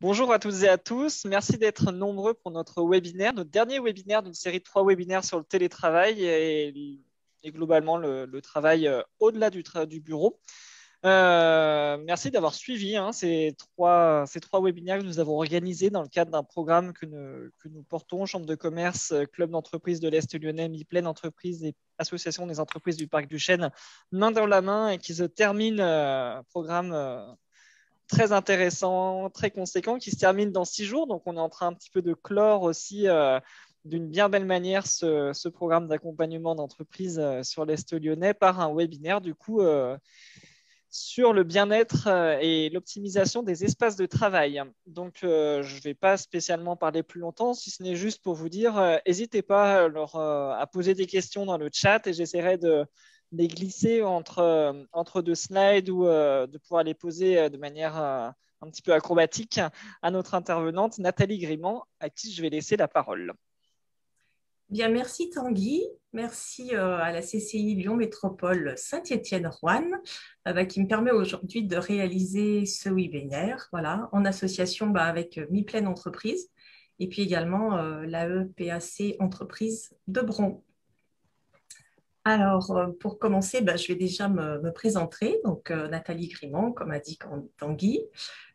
Bonjour à toutes et à tous. Merci d'être nombreux pour notre webinaire, notre dernier webinaire d'une série de 3 webinaires sur le télétravail et globalement le travail au-delà du bureau. Merci d'avoir suivi ces trois webinaires que nous avons organisés dans le cadre d'un programme que nous portons, Chambre de commerce, Club d'entreprise de l'Est lyonnais, Mi-Pleine Entreprise et Association des entreprises du Parc du Chêne, main dans la main et qui se termine, programme très intéressant, très conséquent, qui se termine dans 6 jours. Donc, on est en train un petit peu de clore aussi d'une bien belle manière ce programme d'accompagnement d'entreprise sur l'Est lyonnais par un webinaire, du coup, sur le bien-être et l'optimisation des espaces de travail. Donc, je ne vais pas spécialement parler plus longtemps, si ce n'est juste pour vous dire, n'hésitez pas à poser des questions dans le chat et j'essaierai de les glisser entre deux slides ou de pouvoir les poser de manière un petit peu acrobatique à notre intervenante Nathalie Grimand, à qui je vais laisser la parole. Bien, merci Tanguy, merci à la CCI Lyon Métropole Saint-Étienne-Roanne qui me permet aujourd'hui de réaliser ce webinaire en association avec Mi-Pleine Entreprise et puis également l'AEPAC Entreprise de Bron. Alors, pour commencer, je vais déjà me présenter. Donc, Nathalie Grimand, comme a dit Tanguy.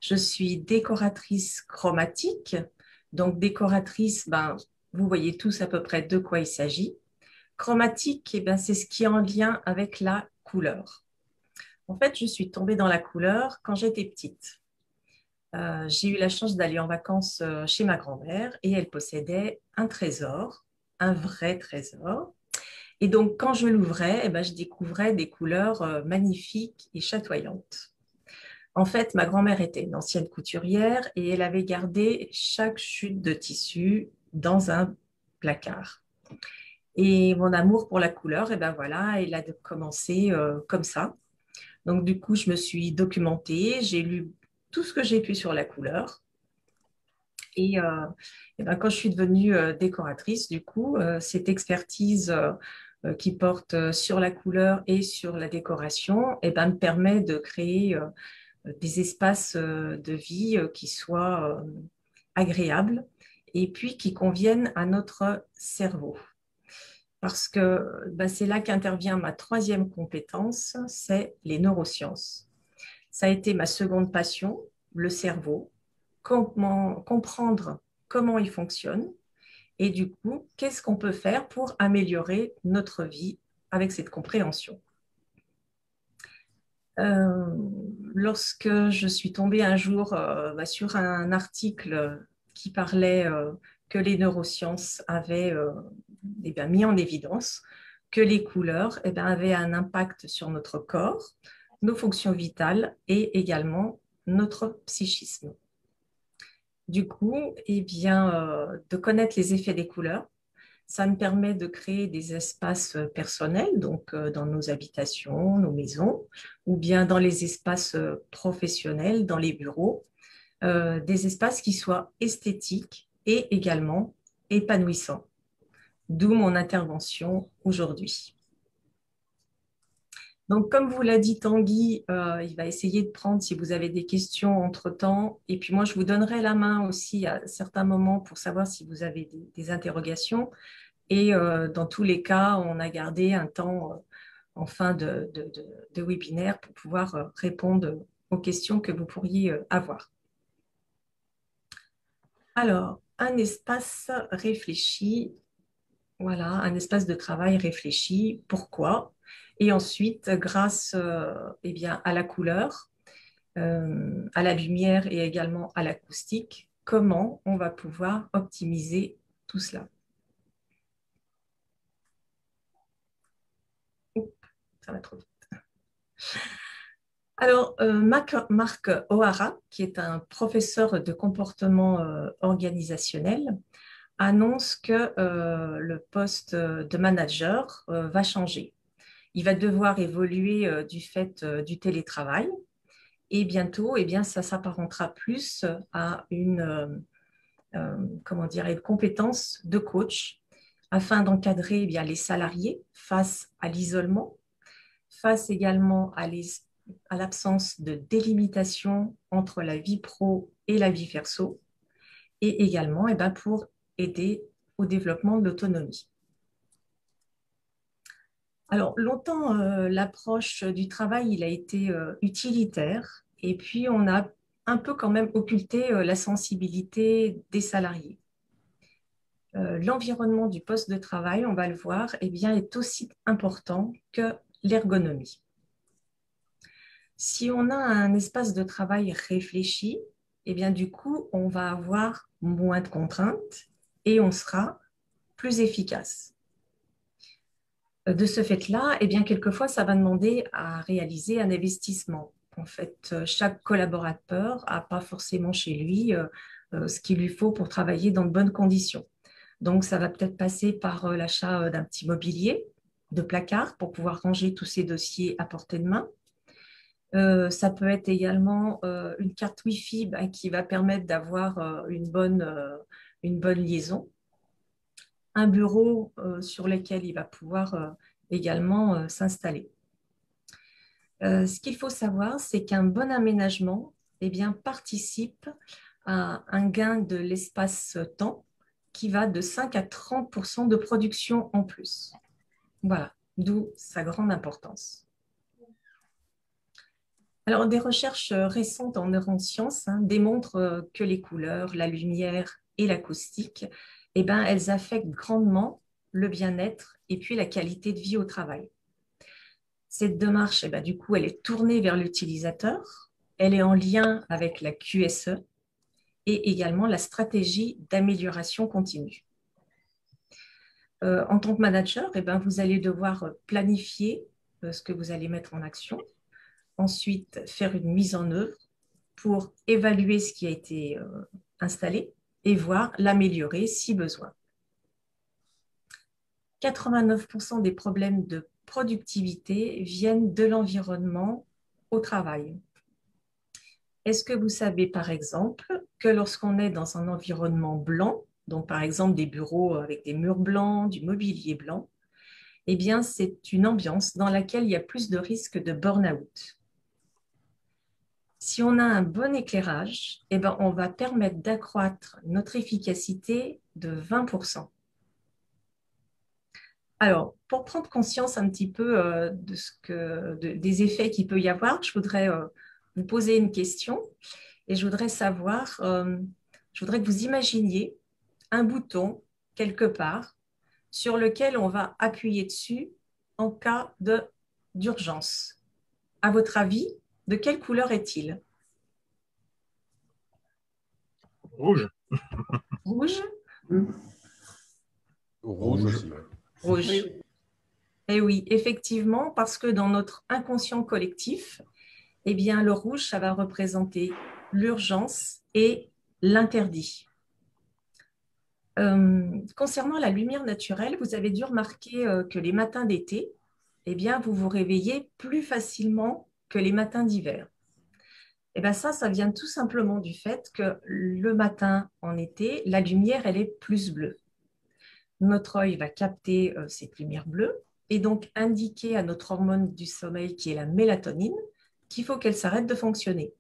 Je suis décoratrice chromatique. Donc, décoratrice, vous voyez tous à peu près de quoi il s'agit. Chromatique, c'est ce qui est en lien avec la couleur. En fait, je suis tombée dans la couleur quand j'étais petite. J'ai eu la chance d'aller en vacances chez ma grand-mère et elle possédait un trésor, un vrai trésor. Et donc, quand je l'ouvrais, je découvrais des couleurs magnifiques et chatoyantes. En fait, ma grand-mère était une ancienne couturière et elle avait gardé chaque chute de tissu dans un placard. Et mon amour pour la couleur, il a commencé comme ça. Donc, du coup, je me suis documentée, j'ai lu tout ce que j'ai pu sur la couleur. Quand je suis devenue décoratrice, du coup, cette expertise qui porte sur la couleur et sur la décoration, me permet de créer des espaces de vie qui soient agréables et puis qui conviennent à notre cerveau. Parce que c'est là qu'intervient ma troisième compétence, c'est les neurosciences. Ça a été ma seconde passion, le cerveau, comprendre comment il fonctionne et du coup, qu'est-ce qu'on peut faire pour améliorer notre vie avec cette compréhension. Lorsque je suis tombée un jour sur un article qui parlait que les neurosciences avaient mis en évidence que les couleurs avaient un impact sur notre corps, nos fonctions vitales et également notre psychisme. Du coup, de connaître les effets des couleurs, ça me permet de créer des espaces personnels, donc dans nos habitations, nos maisons, ou bien dans les espaces professionnels, dans les bureaux, des espaces qui soient esthétiques et également épanouissants. D'où mon intervention aujourd'hui. Donc, comme vous l'a dit Tanguy, il va essayer de prendre si vous avez des questions entre-temps. Et puis moi, je vous donnerai la main aussi à certains moments pour savoir si vous avez des interrogations. Et dans tous les cas, on a gardé un temps en fin de webinaire pour pouvoir répondre aux questions que vous pourriez avoir. Alors, un espace réfléchi, voilà, un espace de travail réfléchi. Pourquoi? Et ensuite, grâce à la couleur, à la lumière et également à l'acoustique, comment on va pouvoir optimiser tout cela. Oups, ça va trop vite. Alors, Marc O'Hara, qui est un professeur de comportement organisationnel, annonce que le poste de manager va changer. Il va devoir évoluer du fait du télétravail et bientôt, ça s'apparentera plus à une compétence de coach afin d'encadrer les salariés face à l'isolement, face également à à l'absence de délimitation entre la vie pro et la vie perso, et également pour aider au développement de l'autonomie. Alors, longtemps, l'approche du travail, il a été utilitaire, et puis on a un peu quand même occulté la sensibilité des salariés. L'environnement du poste de travail, on va le voir, est aussi important que l'ergonomie. Si on a un espace de travail réfléchi, du coup, on va avoir moins de contraintes et on sera plus efficace. De ce fait-là, quelquefois, ça va demander à réaliser un investissement. En fait, chaque collaborateur n'a pas forcément chez lui ce qu'il lui faut pour travailler dans de bonnes conditions. Donc, ça va peut-être passer par l'achat d'un petit mobilier, de placard pour pouvoir ranger tous ces dossiers à portée de main. Ça peut être également une carte Wi-Fi qui va permettre d'avoir une bonne liaison. Un bureau sur lequel il va pouvoir également s'installer. Ce qu'il faut savoir, c'est qu'un bon aménagement participe à un gain de l'espace-temps qui va de 5 à 30% de production en plus. Voilà, d'où sa grande importance. Alors, des recherches récentes en neurosciences démontrent que les couleurs, la lumière et l'acoustique, elles affectent grandement le bien-être et puis la qualité de vie au travail. Cette démarche, du coup, elle est tournée vers l'utilisateur, elle est en lien avec la QSE et également la stratégie d'amélioration continue. En tant que manager, vous allez devoir planifier ce que vous allez mettre en action, ensuite faire une mise en œuvre pour évaluer ce qui a été installé et voir l'améliorer si besoin. 89% des problèmes de productivité viennent de l'environnement au travail. Est-ce que vous savez, par exemple, que lorsqu'on est dans un environnement blanc, donc par exemple des bureaux avec des murs blancs, du mobilier blanc, c'est une ambiance dans laquelle il y a plus de risques de burn-out. Si on a un bon éclairage, on va permettre d'accroître notre efficacité de 20%. Alors, pour prendre conscience un petit peu des effets qu'il peut y avoir, je voudrais vous poser une question et je voudrais savoir, je voudrais que vous imaginiez un bouton quelque part sur lequel on va appuyer dessus en cas d'urgence. À votre avis, de quelle couleur est-il? Rouge. Rouge? Rouge aussi, ouais. Rouge. Oui. Et oui, effectivement, parce que dans notre inconscient collectif, le rouge, ça va représenter l'urgence et l'interdit. Concernant la lumière naturelle, vous avez dû remarquer que les matins d'été, vous vous réveillez plus facilement que les matins d'hiver. Ça vient tout simplement du fait que le matin en été, la lumière, elle est plus bleue. Notre œil va capter cette lumière bleue et donc indiquer à notre hormone du sommeil, qui est la mélatonine, qu'il faut qu'elle s'arrête de fonctionner.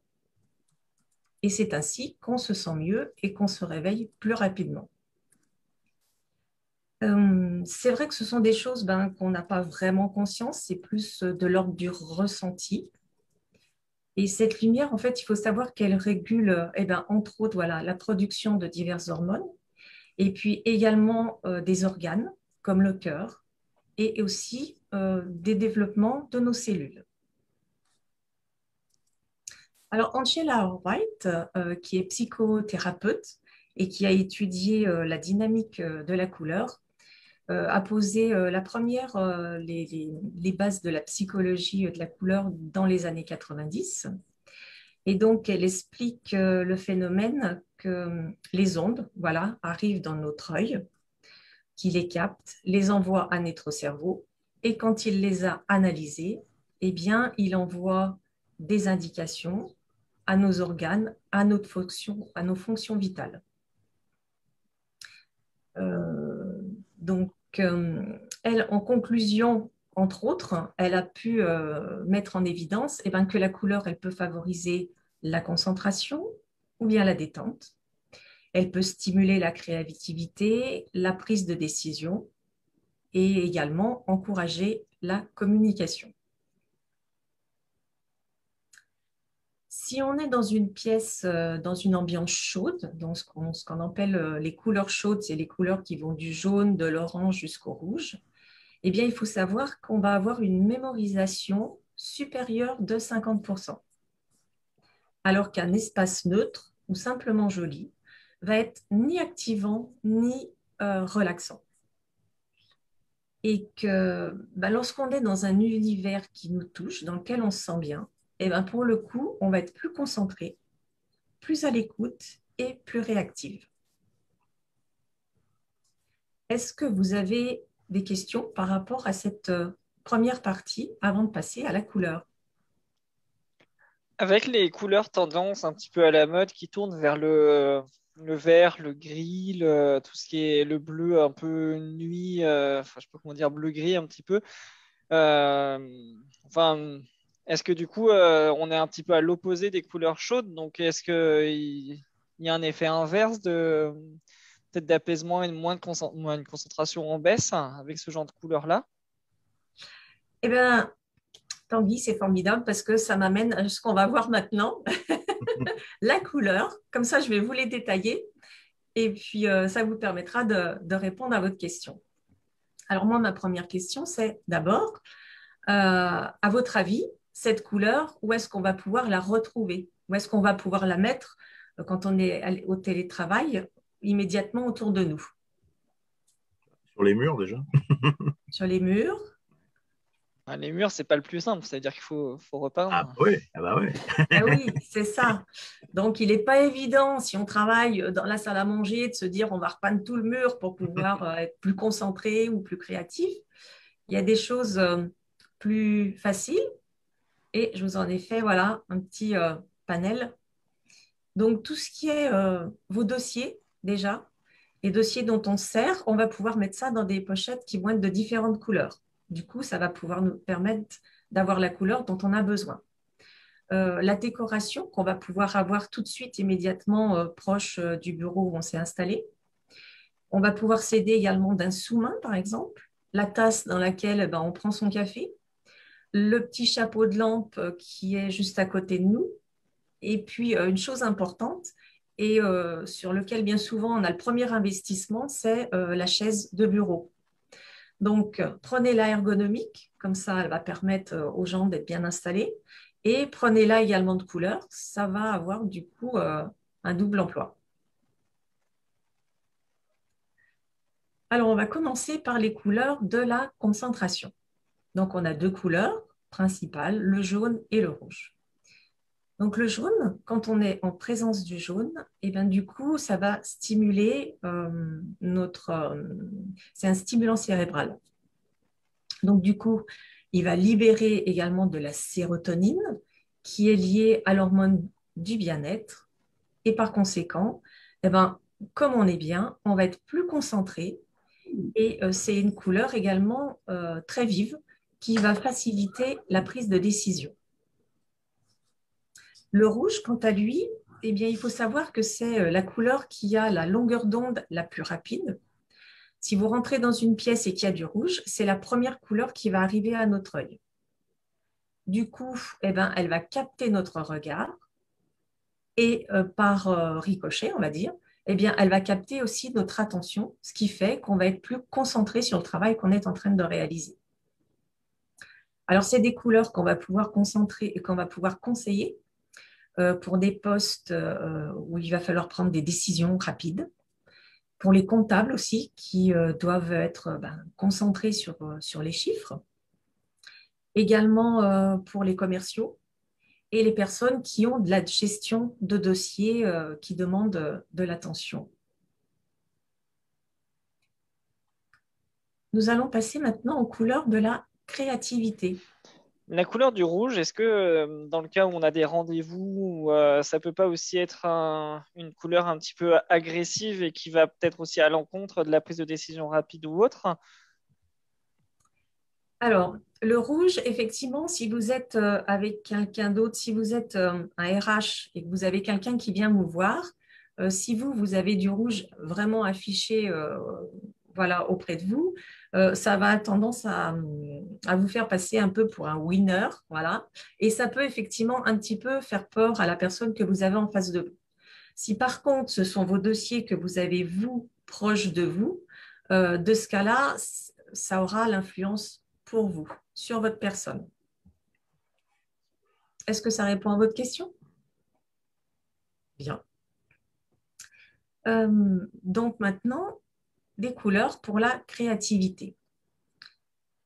Et c'est ainsi qu'on se sent mieux et qu'on se réveille plus rapidement. C'est vrai que ce sont des choses qu'on n'a pas vraiment conscience, c'est plus de l'ordre du ressenti. Et cette lumière, en fait, il faut savoir qu'elle régule, entre autres, voilà, la production de diverses hormones, et puis également des organes, comme le cœur, et aussi des développements de nos cellules. Alors, Angela White, qui est psychothérapeute et qui a étudié la dynamique de la couleur, a posé les bases de la psychologie de la couleur dans les années 90. Et donc, elle explique le phénomène que les ondes, voilà, arrivent dans notre œil, qui les capte, les envoie à notre cerveau, et quand il les a analysées, il envoie des indications à nos organes, à nos fonctions vitales. Donc, elle, en conclusion, entre autres, elle a pu mettre en évidence que la couleur, elle peut favoriser la concentration ou bien la détente. Elle peut stimuler la créativité, la prise de décision et également encourager la communication. Si on est dans une pièce, dans une ambiance chaude, donc ce qu'on appelle les couleurs chaudes, c'est les couleurs qui vont du jaune, de l'orange jusqu'au rouge, eh bien, il faut savoir qu'on va avoir une mémorisation supérieure de 50%, alors qu'un espace neutre ou simplement joli va être ni activant ni relaxant. Et que lorsqu'on est dans un univers qui nous touche, dans lequel on se sent bien, pour le coup, on va être plus concentré, plus à l'écoute et plus réactive. Est-ce que vous avez des questions par rapport à cette première partie avant de passer à la couleur? Avec les couleurs tendances un petit peu à la mode qui tournent vers le vert, le gris, tout ce qui est le bleu un peu nuit, enfin, je sais pas comment dire, bleu-gris un petit peu. Enfin, est-ce que du coup, on est un petit peu à l'opposé des couleurs chaudes? Donc, est-ce qu'il y a un effet inverse de peut-être d'apaisement et une concentration en baisse avec ce genre de couleurs-là? Eh bien, Tanguy, c'est formidable parce que ça m'amène à ce qu'on va voir maintenant, la couleur. Comme ça, je vais vous les détailler et puis ça vous permettra de répondre à votre question. Alors moi, ma première question, c'est d'abord, à votre avis, cette couleur, où est-ce qu'on va pouvoir la retrouver? Où est-ce qu'on va pouvoir la mettre quand on est au télétravail immédiatement autour de nous? Sur les murs déjà. Sur les murs? Ah, les murs, c'est pas le plus simple, c'est-à-dire qu'il faut Ah repeindre. bah ouais, ah bah ouais. Ah oui, c'est ça. Donc, il n'est pas évident, si on travaille dans la salle à manger, de se dire on va repeindre tout le mur pour pouvoir être plus concentré ou plus créatif. Il y a des choses plus faciles et je vous en ai fait voilà, un petit panel. Donc, tout ce qui est vos dossiers, déjà, les dossiers dont on se sert, on va pouvoir mettre ça dans des pochettes qui vont être de différentes couleurs. Du coup, ça va pouvoir nous permettre d'avoir la couleur dont on a besoin. La décoration qu'on va pouvoir avoir tout de suite, immédiatement proche du bureau où on s'est installé. On va pouvoir s'aider également d'un sous-main, par exemple, la tasse dans laquelle on prend son café, le petit chapeau de lampe qui est juste à côté de nous, et puis une chose importante, et sur lequel bien souvent on a le premier investissement, c'est la chaise de bureau. Donc, prenez-la ergonomique, comme ça, elle va permettre aux gens d'être bien installés. Et prenez-la également de couleur, ça va avoir du coup un double emploi. Alors, on va commencer par les couleurs de la concentration. Donc, on a deux couleurs principales, le jaune et le rouge. Donc, le jaune, quand on est en présence du jaune, et bien, du coup, ça va stimuler c'est un stimulant cérébral. Donc, du coup, il va libérer également de la sérotonine qui est liée à l'hormone du bien-être. Et par conséquent, comme on est bien, on va être plus concentré. Et c'est une couleur également très vive qui va faciliter la prise de décision. Le rouge, quant à lui, il faut savoir que c'est la couleur qui a la longueur d'onde la plus rapide. Si vous rentrez dans une pièce et qu'il y a du rouge, c'est la première couleur qui va arriver à notre œil. Du coup, elle va capter notre regard et par ricochet, on va dire, elle va capter aussi notre attention, ce qui fait qu'on va être plus concentré sur le travail qu'on est en train de réaliser. Alors, c'est des couleurs qu'on va pouvoir concentrer et qu'on va pouvoir conseiller pour des postes où il va falloir prendre des décisions rapides. Pour les comptables aussi, qui doivent être concentrés sur les chiffres. Également pour les commerciaux et les personnes qui ont de la gestion de dossiers qui demandent de l'attention. Nous allons passer maintenant aux couleurs de la créativité. La couleur du rouge, est-ce que dans le cas où on a des rendez-vous, ça peut pas aussi être une couleur un petit peu agressive et qui va peut-être aussi à l'encontre de la prise de décision rapide ou autre? Alors, le rouge, effectivement, si vous êtes avec quelqu'un d'autre, si vous êtes un RH et que vous avez quelqu'un qui vient vous voir, si vous avez du rouge vraiment affiché voilà, auprès de vous, ça va avoir tendance à vous faire passer un peu pour un winner, voilà. Et ça peut effectivement un petit peu faire peur à la personne que vous avez en face de vous. Si par contre, ce sont vos dossiers que vous avez, vous, proches de vous, de ce cas-là, ça aura l'influence pour vous, sur votre personne. Est-ce que ça répond à votre question? Bien. Donc maintenant, des couleurs pour la créativité.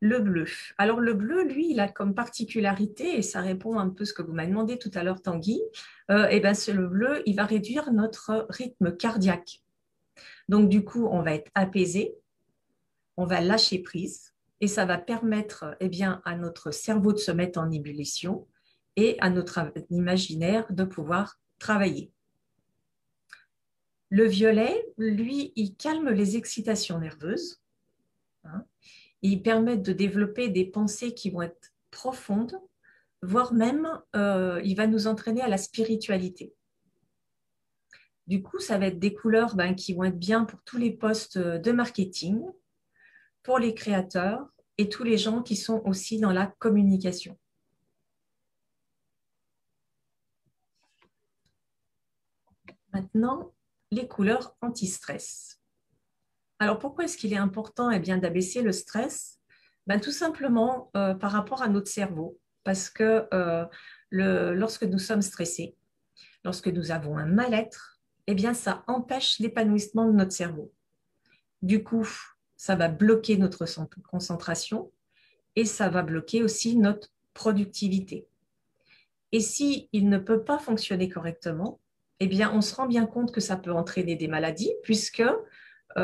Le bleu. Alors le bleu, lui, il a comme particularité, et ça répond un peu à ce que vous m'avez demandé tout à l'heure, Tanguy, et ben, le bleu, il va réduire notre rythme cardiaque. Donc du coup, on va être apaisé, on va lâcher prise, et ça va permettre eh bien, à notre cerveau de se mettre en ébullition et à notre imaginaire de pouvoir travailler. Le violet, lui, il calme les excitations nerveuses. Hein. Il permet de développer des pensées qui vont être profondes, voire même, il va nous entraîner à la spiritualité. Du coup, ça va être des couleurs qui vont être bien pour tous les postes de marketing, pour les créateurs et tous les gens qui sont aussi dans la communication. Maintenant, les couleurs anti-stress. Alors, pourquoi est-ce qu'il est important d'abaisser le stress? Tout simplement par rapport à notre cerveau, parce que lorsque nous sommes stressés, lorsque nous avons un mal-être, ça empêche l'épanouissement de notre cerveau. Du coup, ça va bloquer notre concentration et ça va bloquer aussi notre productivité. Et s'il ne peut pas fonctionner correctement, on se rend bien compte que ça peut entraîner des maladies puisque ça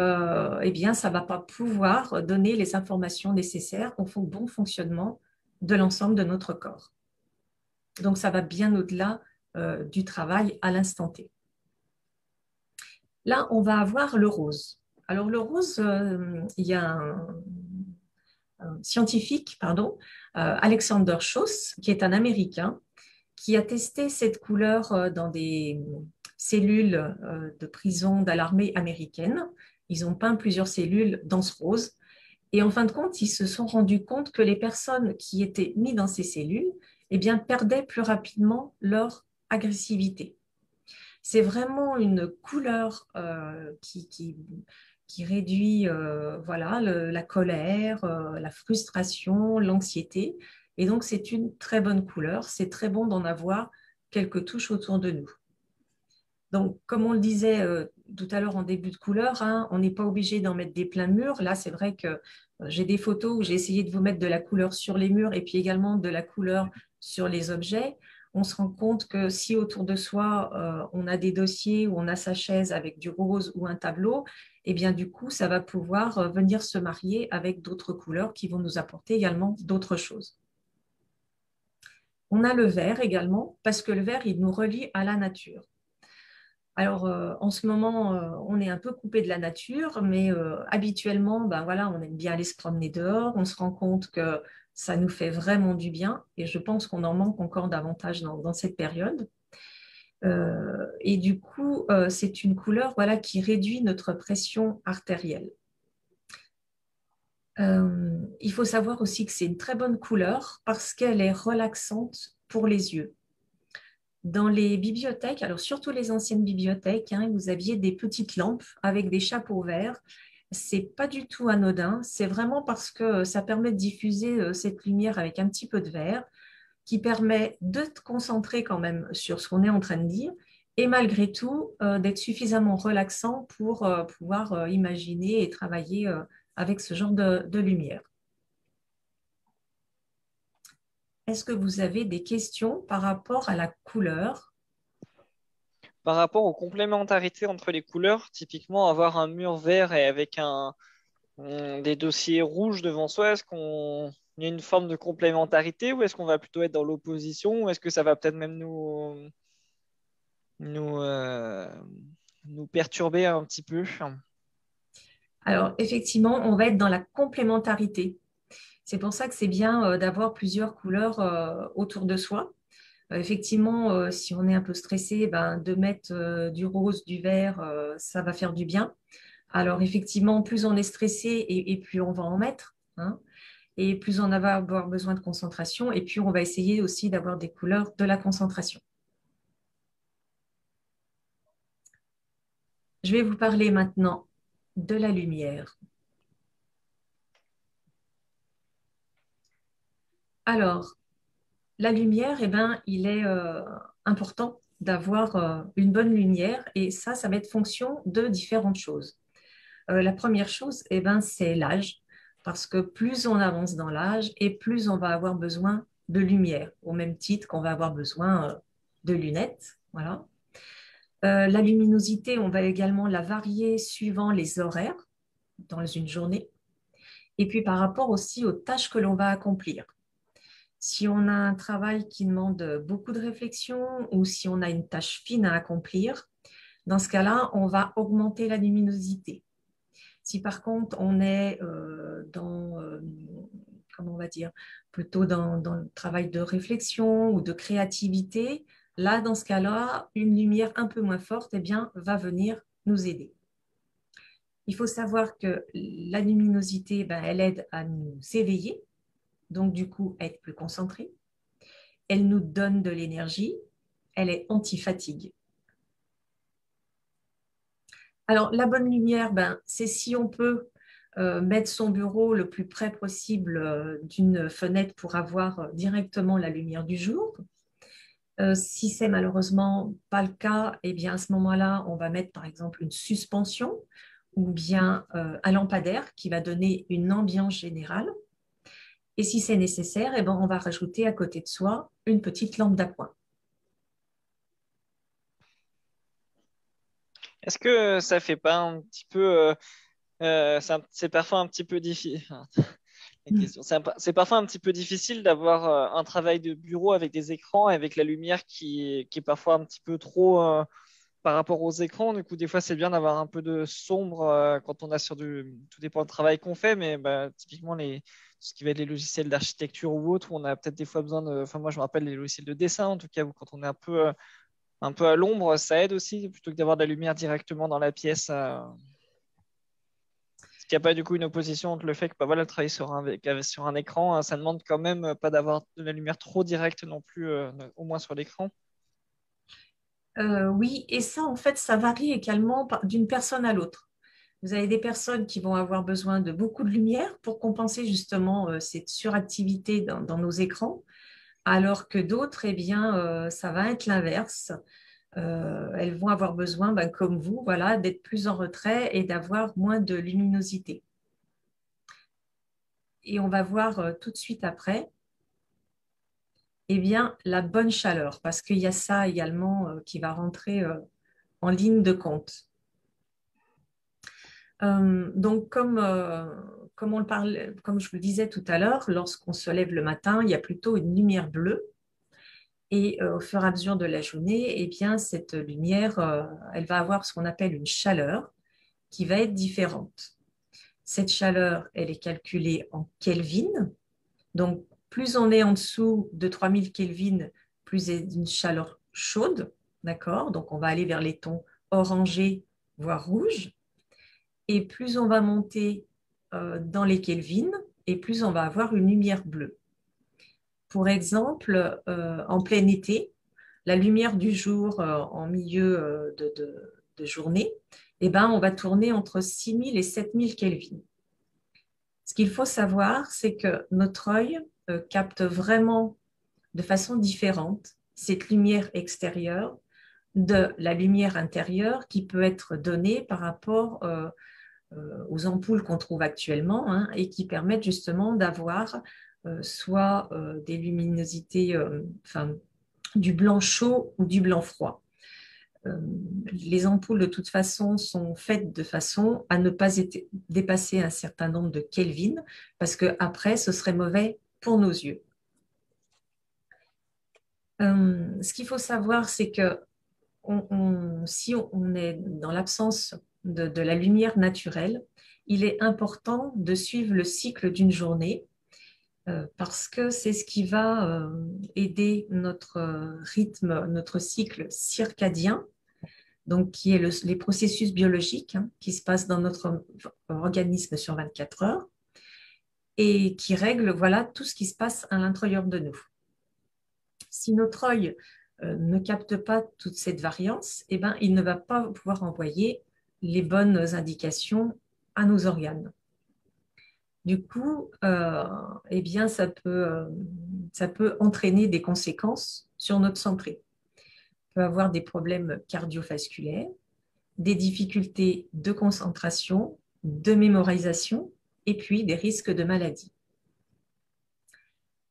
ne va pas pouvoir donner les informations nécessaires au bon fonctionnement de l'ensemble de notre corps. Donc, ça va bien au-delà du travail à l'instant T. Là, on va avoir le rose. Alors, le rose, il y a un scientifique, Alexander Schoss, qui est un Américain, qui a testé cette couleur dans des cellules de prison de l'armée américaine. Ils ont peint plusieurs cellules dans ce rose. Et en fin de compte, ils se sont rendus compte que les personnes qui étaient mises dans ces cellules perdaient plus rapidement leur agressivité. C'est vraiment une couleur qui réduit voilà, la colère, la frustration, l'anxiété. Et donc, c'est une très bonne couleur. C'est très bon d'en avoir quelques touches autour de nous. Donc, comme on le disait tout à l'heure en début de couleur, hein, on n'est pas obligé d'en mettre des pleins murs. Là, c'est vrai que j'ai des photos où j'ai essayé de vous mettre de la couleur sur les murs et puis également de la couleur sur les objets. On se rend compte que si autour de soi, on a des dossiers ou on a sa chaise avec du rose ou un tableau, du coup, ça va pouvoir venir se marier avec d'autres couleurs qui vont nous apporter également d'autres choses. On a le vert également, parce que le vert, il nous relie à la nature. Alors, en ce moment, on est un peu coupé de la nature, mais habituellement, voilà, on aime bien aller se promener dehors. On se rend compte que ça nous fait vraiment du bien et je pense qu'on en manque encore davantage dans cette période. Et du coup, c'est une couleur voilà, qui réduit notre pression artérielle. Il faut savoir aussi que c'est une très bonne couleur parce qu'elle est relaxante pour les yeux. Dans les bibliothèques, alors surtout les anciennes bibliothèques, hein, vous aviez des petites lampes avec des chapeaux verts. C'est pas du tout anodin, c'est vraiment parce que ça permet de diffuser cette lumière avec un petit peu de vert qui permet de te concentrer quand même sur ce qu'on est en train de dire et malgré tout d'être suffisamment relaxant pour pouvoir imaginer et travailler avec ce genre de lumière. Est-ce que vous avez des questions par rapport à la couleur? Par rapport aux complémentarités entre les couleurs, typiquement avoir un mur vert et avec des dossiers rouges devant soi, est-ce qu'on y a une forme de complémentarité ou est-ce qu'on va plutôt être dans l'opposition ou est-ce que ça va peut-être même nous, euh, nous perturber un petit peu? Alors, effectivement, on va être dans la complémentarité. C'est pour ça que c'est bien d'avoir plusieurs couleurs autour de soi. Effectivement, si on est un peu stressé, ben, de mettre du rose, du vert, ça va faire du bien. Alors effectivement, plus on est stressé et plus on va en mettre, hein, et plus on va avoir besoin de concentration, et puis on va essayer aussi d'avoir des couleurs de la concentration. Je vais vous parler maintenant de la lumière. Alors, la lumière, eh ben, il est important d'avoir une bonne lumière, et ça va être fonction de différentes choses. La première chose, eh ben, c'est l'âge, parce que plus on avance dans l'âge et plus on va avoir besoin de lumière, au même titre qu'on va avoir besoin de lunettes. Voilà. La luminosité, on va également la varier suivant les horaires dans une journée, et puis par rapport aussi aux tâches que l'on va accomplir. Si on a un travail qui demande beaucoup de réflexion ou si on a une tâche fine à accomplir, dans ce cas-là, on va augmenter la luminosité. Si par contre on est comment on va dire, plutôt dans le travail de réflexion ou de créativité, là, dans ce cas-là, une lumière un peu moins forte, eh bien, va venir nous aider. Il faut savoir que la luminosité, ben, elle aide à nous éveiller, donc du coup, à être plus concentré. Elle nous donne de l'énergie, elle est anti-fatigue. Alors, la bonne lumière, ben, c'est si on peut mettre son bureau le plus près possible d'une fenêtre pour avoir directement la lumière du jour. Si c'est malheureusement pas le cas, eh bien à ce moment-là, on va mettre par exemple une suspension ou bien un lampadaire qui va donner une ambiance générale. Et si c'est nécessaire, eh ben, on va rajouter à côté de soi une petite lampe d'appoint. Est-ce que ça fait pas un petit peu, c'est parfois un petit peu difficile. C'est parfois un petit peu difficile d'avoir un travail de bureau avec des écrans et avec la lumière qui est parfois un petit peu trop par rapport aux écrans. Du coup, des fois, c'est bien d'avoir un peu de sombre quand on a sur du. Tout dépend du travail qu'on fait, mais bah, typiquement, ce qui va être les logiciels d'architecture ou autres, où on a peut-être des fois besoin de. Enfin, moi, je me rappelle les logiciels de dessin, en tout cas, où quand on est un peu à l'ombre, ça aide aussi, plutôt que d'avoir de la lumière directement dans la pièce. Est-ce qu'il n'y a pas du coup une opposition entre le fait que bah, voilà, travailler sur un écran, ça demande quand même pas d'avoir de la lumière trop directe non plus, au moins sur l'écran. Oui, et ça, en fait, ça varie également d'une personne à l'autre. Vous avez des personnes qui vont avoir besoin de beaucoup de lumière pour compenser justement cette suractivité dans nos écrans, alors que d'autres, eh bien, ça va être l'inverse. Elles vont avoir besoin, ben, comme vous, voilà, d'être plus en retrait et d'avoir moins de luminosité. Et on va voir tout de suite après, eh bien, la bonne chaleur, parce qu'il y a ça également qui va rentrer en ligne de compte. Donc, comme on le parle, comme je vous le disais tout à l'heure, lorsqu'on se lève le matin, il y a plutôt une lumière bleue. Et au fur et à mesure de la journée, eh bien, cette lumière, elle va avoir ce qu'on appelle une chaleur qui va être différente. Cette chaleur, elle est calculée en Kelvin. Donc, plus on est en dessous de 3000 Kelvin, plus c'est une chaleur chaude. D'accord? Donc, on va aller vers les tons orangés, voire rouges. Et plus on va monter dans les Kelvin, et plus on va avoir une lumière bleue. Pour exemple, en plein été, la lumière du jour en milieu de journée, eh ben, on va tourner entre 6000 et 7000 Kelvin. Ce qu'il faut savoir, c'est que notre œil capte vraiment de façon différente cette lumière extérieure de la lumière intérieure qui peut être donnée par rapport aux ampoules qu'on trouve actuellement, hein, et qui permettent justement d'avoir soit des luminosités, enfin, du blanc chaud ou du blanc froid. Les ampoules, de toute façon, sont faites de façon à ne pas dépasser un certain nombre de Kelvin, parce qu'après, ce serait mauvais pour nos yeux. Ce qu'il faut savoir, c'est que si on est dans l'absence de la lumière naturelle, il est important de suivre le cycle d'une journée parce que c'est ce qui va aider notre rythme, notre cycle circadien, donc qui est les processus biologiques qui se passent dans notre organisme sur 24 heures et qui règle voilà, tout ce qui se passe à l'intérieur de nous. Si notre œil ne capte pas toute cette variance, eh ben, il ne va pas pouvoir envoyer les bonnes indications à nos organes. Du coup, eh bien, ça peut entraîner des conséquences sur notre santé. On peut avoir des problèmes cardiovasculaires, des difficultés de concentration, de mémorisation et puis des risques de maladie.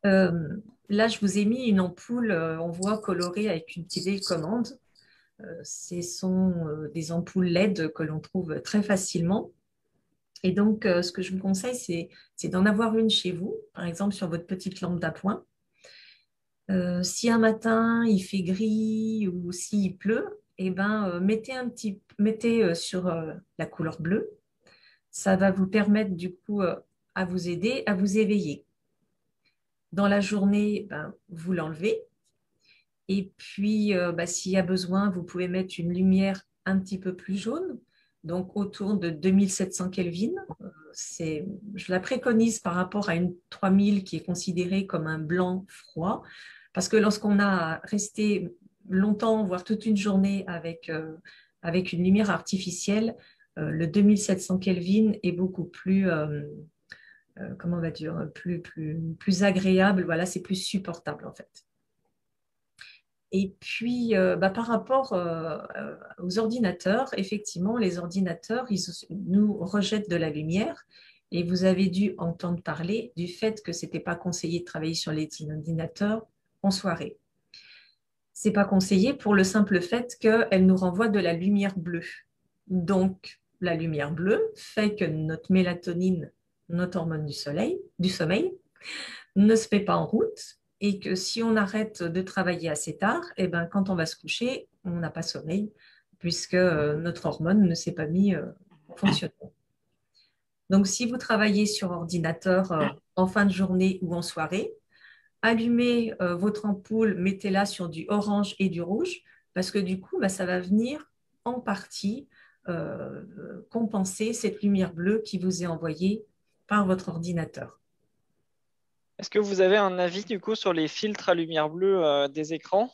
Là, je vous ai mis une ampoule, on voit colorée avec une télécommande. Ce sont des ampoules LED que l'on trouve très facilement. Et donc, ce que je vous conseille, c'est d'en avoir une chez vous, par exemple sur votre petite lampe d'appoint. Si un matin il fait gris ou s'il pleut, eh ben, mettez sur la couleur bleue. Ça va vous permettre du coup à vous aider, à vous éveiller. Dans la journée, ben, vous l'enlevez. Et puis, s'il y a besoin, vous pouvez mettre une lumière un petit peu plus jaune, donc autour de 2700 Kelvin. Je la préconise par rapport à une 3000 qui est considérée comme un blanc froid, parce que lorsqu'on a resté longtemps, voire toute une journée avec une lumière artificielle, le 2700 Kelvin est beaucoup plus, comment on va dire, plus agréable. Voilà, c'est plus supportable en fait. Et puis, par rapport aux ordinateurs, effectivement, les ordinateurs, ils nous rejettent de la lumière. Et vous avez dû entendre parler du fait que ce n'était pas conseillé de travailler sur les ordinateurs en soirée. Ce n'est pas conseillé pour le simple fait qu'elle nous renvoie de la lumière bleue. Donc, la lumière bleue fait que notre mélatonine, notre hormone du sommeil, ne se met pas en route et que si on arrête de travailler assez tard, eh ben, quand on va se coucher, on n'a pas sommeil puisque notre hormone ne s'est pas mis en fonctionnement. Donc, si vous travaillez sur ordinateur en fin de journée ou en soirée, allumez votre ampoule, mettez-la sur du orange et du rouge parce que du coup, ça va venir en partie compenser cette lumière bleue qui vous est envoyée par votre ordinateur. Est-ce que vous avez un avis du coup sur les filtres à lumière bleue des écrans,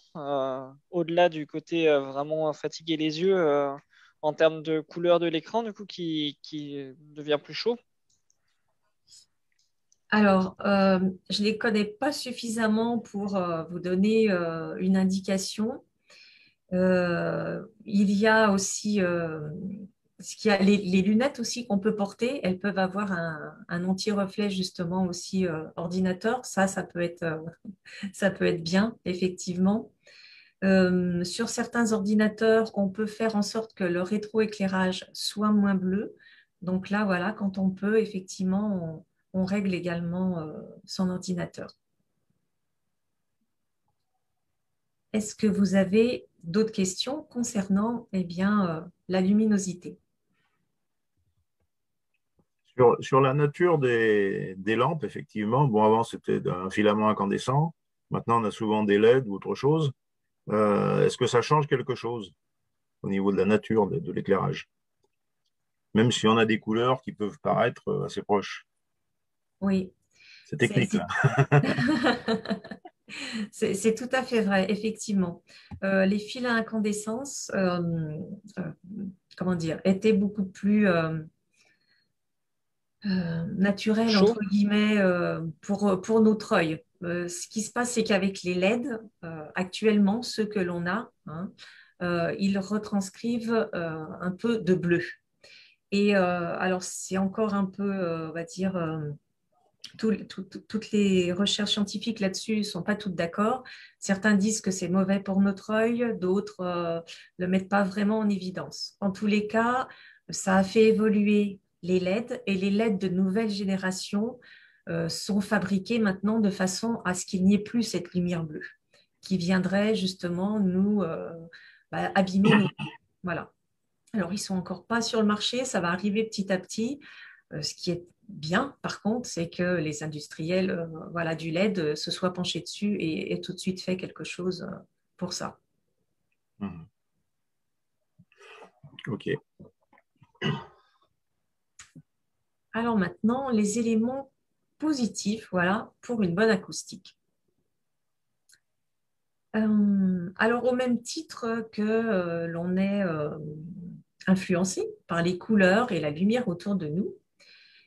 au-delà du côté vraiment fatiguer les yeux en termes de couleur de l'écran, du coup, qui devient plus chaud? Alors, je ne les connais pas suffisamment pour vous donner une indication. Il y a aussi les lunettes aussi qu'on peut porter. Elles peuvent avoir un anti-reflet justement aussi ordinateur. Ça ça peut être bien, effectivement. Sur certains ordinateurs, on peut faire en sorte que le rétroéclairage soit moins bleu. Donc là, voilà, quand on peut, effectivement, on règle également son ordinateur. Est-ce que vous avez d'autres questions concernant la luminosité? Sur la nature des lampes, effectivement, bon, avant c'était un filament incandescent, maintenant on a souvent des LED ou autre chose. Est-ce que ça change quelque chose au niveau de la nature de l'éclairage? Même si on a des couleurs qui peuvent paraître assez proches. Oui, C'est technique, là. c'est tout à fait vrai, effectivement. Les fils à incandescence, comment dire, étaient beaucoup plus naturels, Chaud? entre guillemets, pour notre œil. Ce qui se passe, c'est qu'avec les LED, actuellement, ceux que l'on a, ils retranscrivent un peu de bleu. Et alors, c'est encore un peu, on va dire, toutes les recherches scientifiques là-dessus ne sont pas toutes d'accord. Certains disent que c'est mauvais pour notre œil, d'autres ne le mettent pas vraiment en évidence. En tous les cas, ça a fait évoluer les LED et les LED de nouvelle génération sont fabriqués maintenant de façon à ce qu'il n'y ait plus cette lumière bleue qui viendrait justement nous abîmer nos yeux. Voilà. Alors, ils ne sont encore pas sur le marché, ça va arriver petit à petit, ce qui est bien, par contre, c'est que les industriels voilà, du LED se soient penchés dessus et tout de suite fait quelque chose pour ça. Mhm. OK. Alors maintenant, les éléments positifs, voilà, pour une bonne acoustique. Alors, au même titre que l'on est influencé par les couleurs et la lumière autour de nous,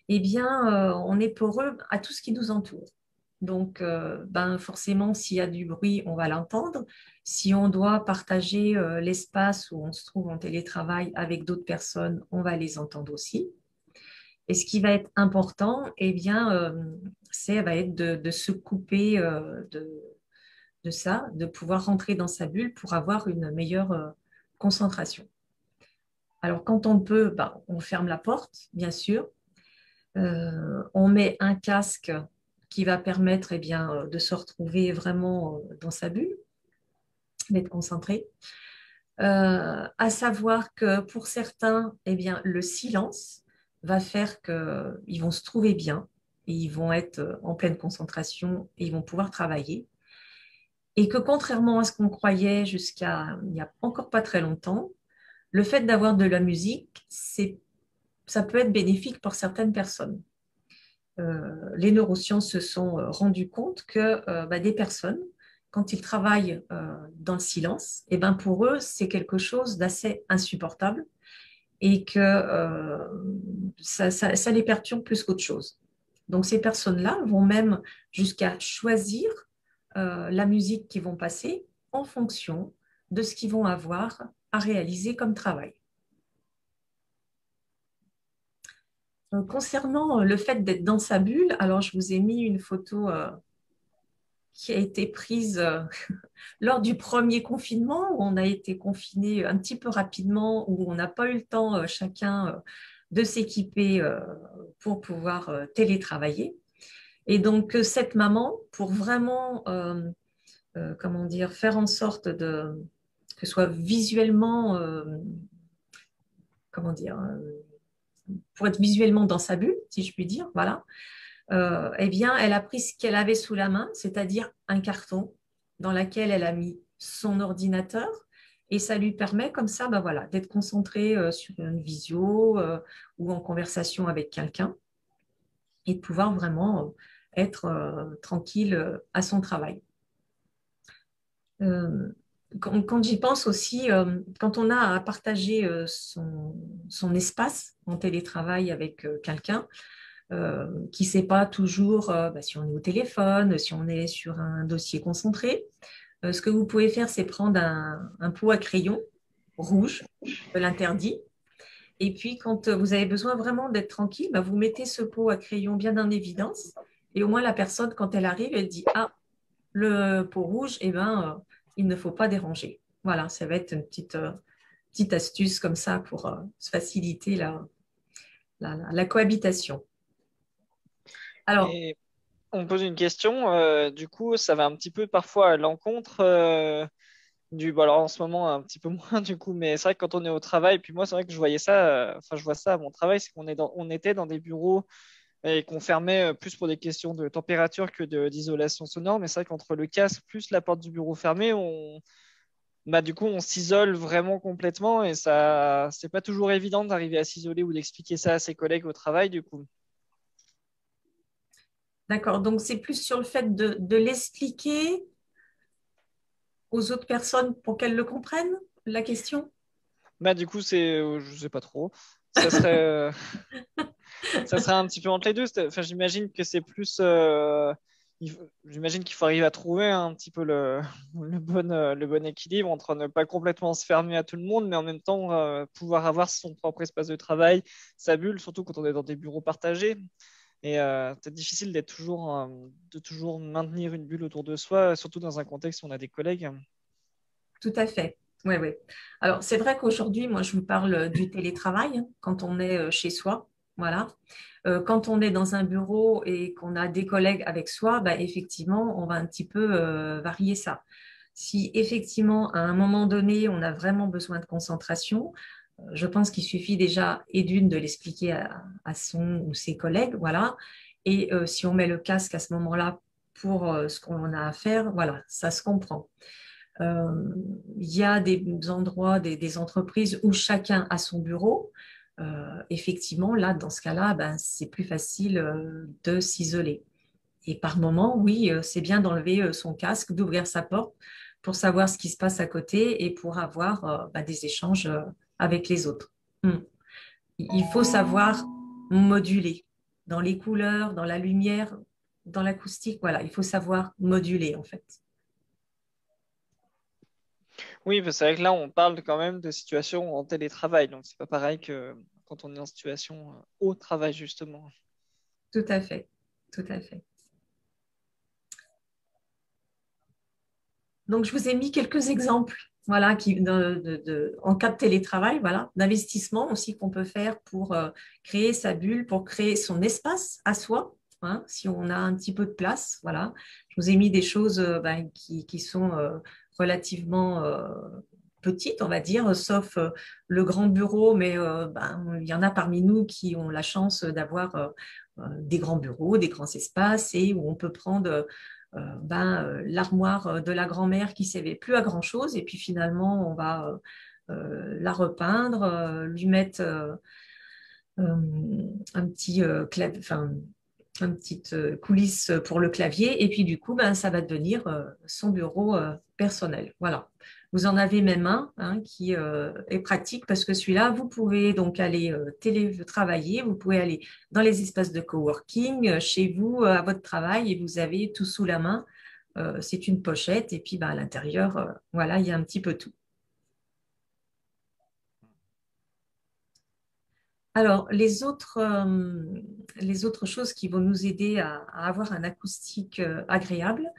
eh bien, on est poreux à tout ce qui nous entoure. Donc, ben, forcément, s'il y a du bruit, on va l'entendre. Si on doit partager l'espace où on se trouve en télétravail avec d'autres personnes, on va les entendre aussi. Et ce qui va être important, eh bien, va être de se couper de ça, de pouvoir rentrer dans sa bulle pour avoir une meilleure concentration. Alors, quand on peut, ben, on ferme la porte, bien sûr. On met un casque qui va permettre eh bien, de se retrouver vraiment dans sa bulle, d'être concentré. À savoir que pour certains, eh bien, le silence va faire qu'ils vont se trouver bien et ils vont être en pleine concentration et ils vont pouvoir travailler. Et que contrairement à ce qu'on croyait jusqu'à il n'y a encore pas très longtemps, le fait d'avoir de la musique, ça peut être bénéfique pour certaines personnes. Les neurosciences se sont rendues compte que bah, des personnes, quand ils travaillent dans le silence, et ben pour eux, c'est quelque chose d'assez insupportable et que ça les perturbe plus qu'autre chose. Donc ces personnes-là vont même jusqu'à choisir la musique qu'ils vont passer en fonction de ce qu'ils vont avoir à réaliser comme travail. Concernant le fait d'être dans sa bulle, alors je vous ai mis une photo qui a été prise lors du premier confinement, où on a été confiné un petit peu rapidement, où on n'a pas eu le temps chacun de s'équiper pour pouvoir télétravailler. Et donc cette maman, pour vraiment comment dire, faire en sorte que ce soit visuellement, comment dire, pour être visuellement dans sa bulle, si je puis dire, voilà, eh bien, elle a pris ce qu'elle avait sous la main, c'est-à-dire un carton dans lequel elle a mis son ordinateur et ça lui permet comme ça ben voilà, d'être concentrée sur une visio ou en conversation avec quelqu'un et de pouvoir vraiment être tranquille à son travail. Quand j'y pense aussi, quand on a à partager son espace en télétravail avec quelqu'un, qui ne sait pas toujours bah, si on est au téléphone, si on est sur un dossier concentré. Ce que vous pouvez faire, c'est prendre un pot à crayon rouge, de l'interdit. Et puis, quand vous avez besoin vraiment d'être tranquille, bah, vous mettez ce pot à crayon bien en évidence. Et au moins, la personne, quand elle arrive, elle dit, ah, le pot rouge, eh ben, il ne faut pas déranger. Voilà, ça va être une petite astuce comme ça pour se faciliter la cohabitation. Alors, Et on me pose une question, du coup, ça va un petit peu parfois à l'encontre bon, alors en ce moment, un petit peu moins du coup, mais c'est vrai que quand on est au travail, puis moi, c'est vrai que je voyais ça, enfin, je vois ça à mon travail, c'est on était dans des bureaux et qu'on fermait plus pour des questions de température que d'isolation sonore, mais c'est vrai qu'entre le casque plus la porte du bureau fermée, bah, du coup, on s'isole vraiment complètement et ça, c'est pas toujours évident d'arriver à s'isoler ou d'expliquer ça à ses collègues au travail, du coup. d'accord, donc c'est plus sur le fait de l'expliquer aux autres personnes pour qu'elles le comprennent, la question? Bah, du coup, je sais pas trop. Ça serait, ça serait un petit peu entre les deux. Enfin, j'imagine que c'est plus. J'imagine qu'il faut arriver à trouver un petit peu le bon équilibre entre ne pas complètement se fermer à tout le monde, mais en même temps pouvoir avoir son propre espace de travail, sa bulle, surtout quand on est dans des bureaux partagés. Et c'est difficile de toujours maintenir une bulle autour de soi, surtout dans un contexte où on a des collègues. Tout à fait. Oui, oui. Alors, c'est vrai qu'aujourd'hui, moi, je vous parle du télétravail, hein, quand on est chez soi. Voilà. Quand on est dans un bureau et qu'on a des collègues avec soi, bah, effectivement, on va un petit peu varier ça. Si effectivement, à un moment donné, on a vraiment besoin de concentration, Je pense qu'il suffit déjà, et d'une, de l'expliquer à son ou ses collègues, voilà. Et si on met le casque à ce moment-là pour ce qu'on a à faire, voilà, ça se comprend. Euh, Il y a des endroits, des entreprises où chacun a son bureau. Effectivement, là, dans ce cas-là, ben, c'est plus facile de s'isoler. Et par moment, oui, c'est bien d'enlever son casque, d'ouvrir sa porte pour savoir ce qui se passe à côté et pour avoir ben, des échanges avec les autres. Hmm. Il faut savoir moduler dans les couleurs, dans la lumière, dans l'acoustique. Voilà, il faut savoir moduler en fait. Oui, c'est vrai que là, on parle quand même de situation en télétravail, donc c'est pas pareil que quand on est en situation au travail, justement. Tout à fait, tout à fait. Donc, je vous ai mis quelques exemples, voilà, en cas de télétravail, voilà, d'investissement aussi qu'on peut faire pour créer sa bulle, pour créer son espace à soi, hein, si on a un petit peu de place, voilà. Je vous ai mis des choses ben, qui sont relativement petites, on va dire, sauf le grand bureau, mais ben, il y en a parmi nous qui ont la chance d'avoir des grands bureaux, des grands espaces et où on peut prendre l'armoire de la grand-mère qui ne servait plus à grand-chose et puis finalement on va la repeindre, lui mettre un petit enfin, une petite coulisse pour le clavier et puis du coup ben, ça va devenir son bureau personnel. Voilà. Vous en avez même un hein, qui est pratique parce que celui-là, vous pouvez donc aller télétravailler, vous pouvez aller dans les espaces de coworking, chez vous, à votre travail, et vous avez tout sous la main. C'est une pochette, et puis bah, à l'intérieur, voilà, il y a un petit peu tout. Alors, les autres choses qui vont nous aider à avoir un acoustique agréable,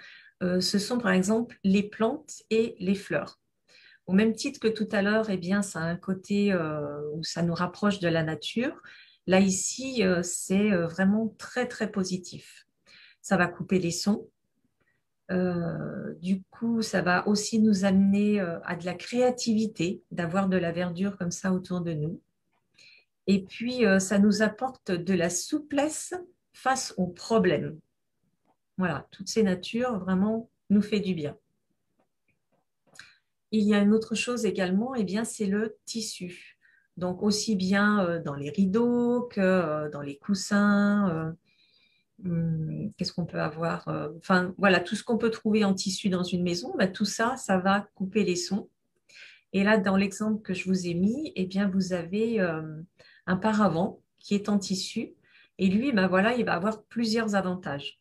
ce sont par exemple les plantes et les fleurs. Au même titre que tout à l'heure, eh bien, ça a un côté où ça nous rapproche de la nature. Là, ici, c'est vraiment très, très positif. Ça va couper les sons. Du coup, ça va aussi nous amener à de la créativité, d'avoir de la verdure comme ça autour de nous. Et puis, ça nous apporte de la souplesse face aux problèmes. Voilà, toutes ces natures vraiment nous fait du bien. Il y a une autre chose également, eh bien, c'est le tissu. Donc, aussi bien dans les rideaux que dans les coussins. Qu'est-ce qu'on peut avoir enfin, voilà, tout ce qu'on peut trouver en tissu dans une maison, bah, tout ça, ça va couper les sons. Et là, dans l'exemple que je vous ai mis, eh bien, vous avez un paravent qui est en tissu. Et lui, ben voilà, il va avoir plusieurs avantages.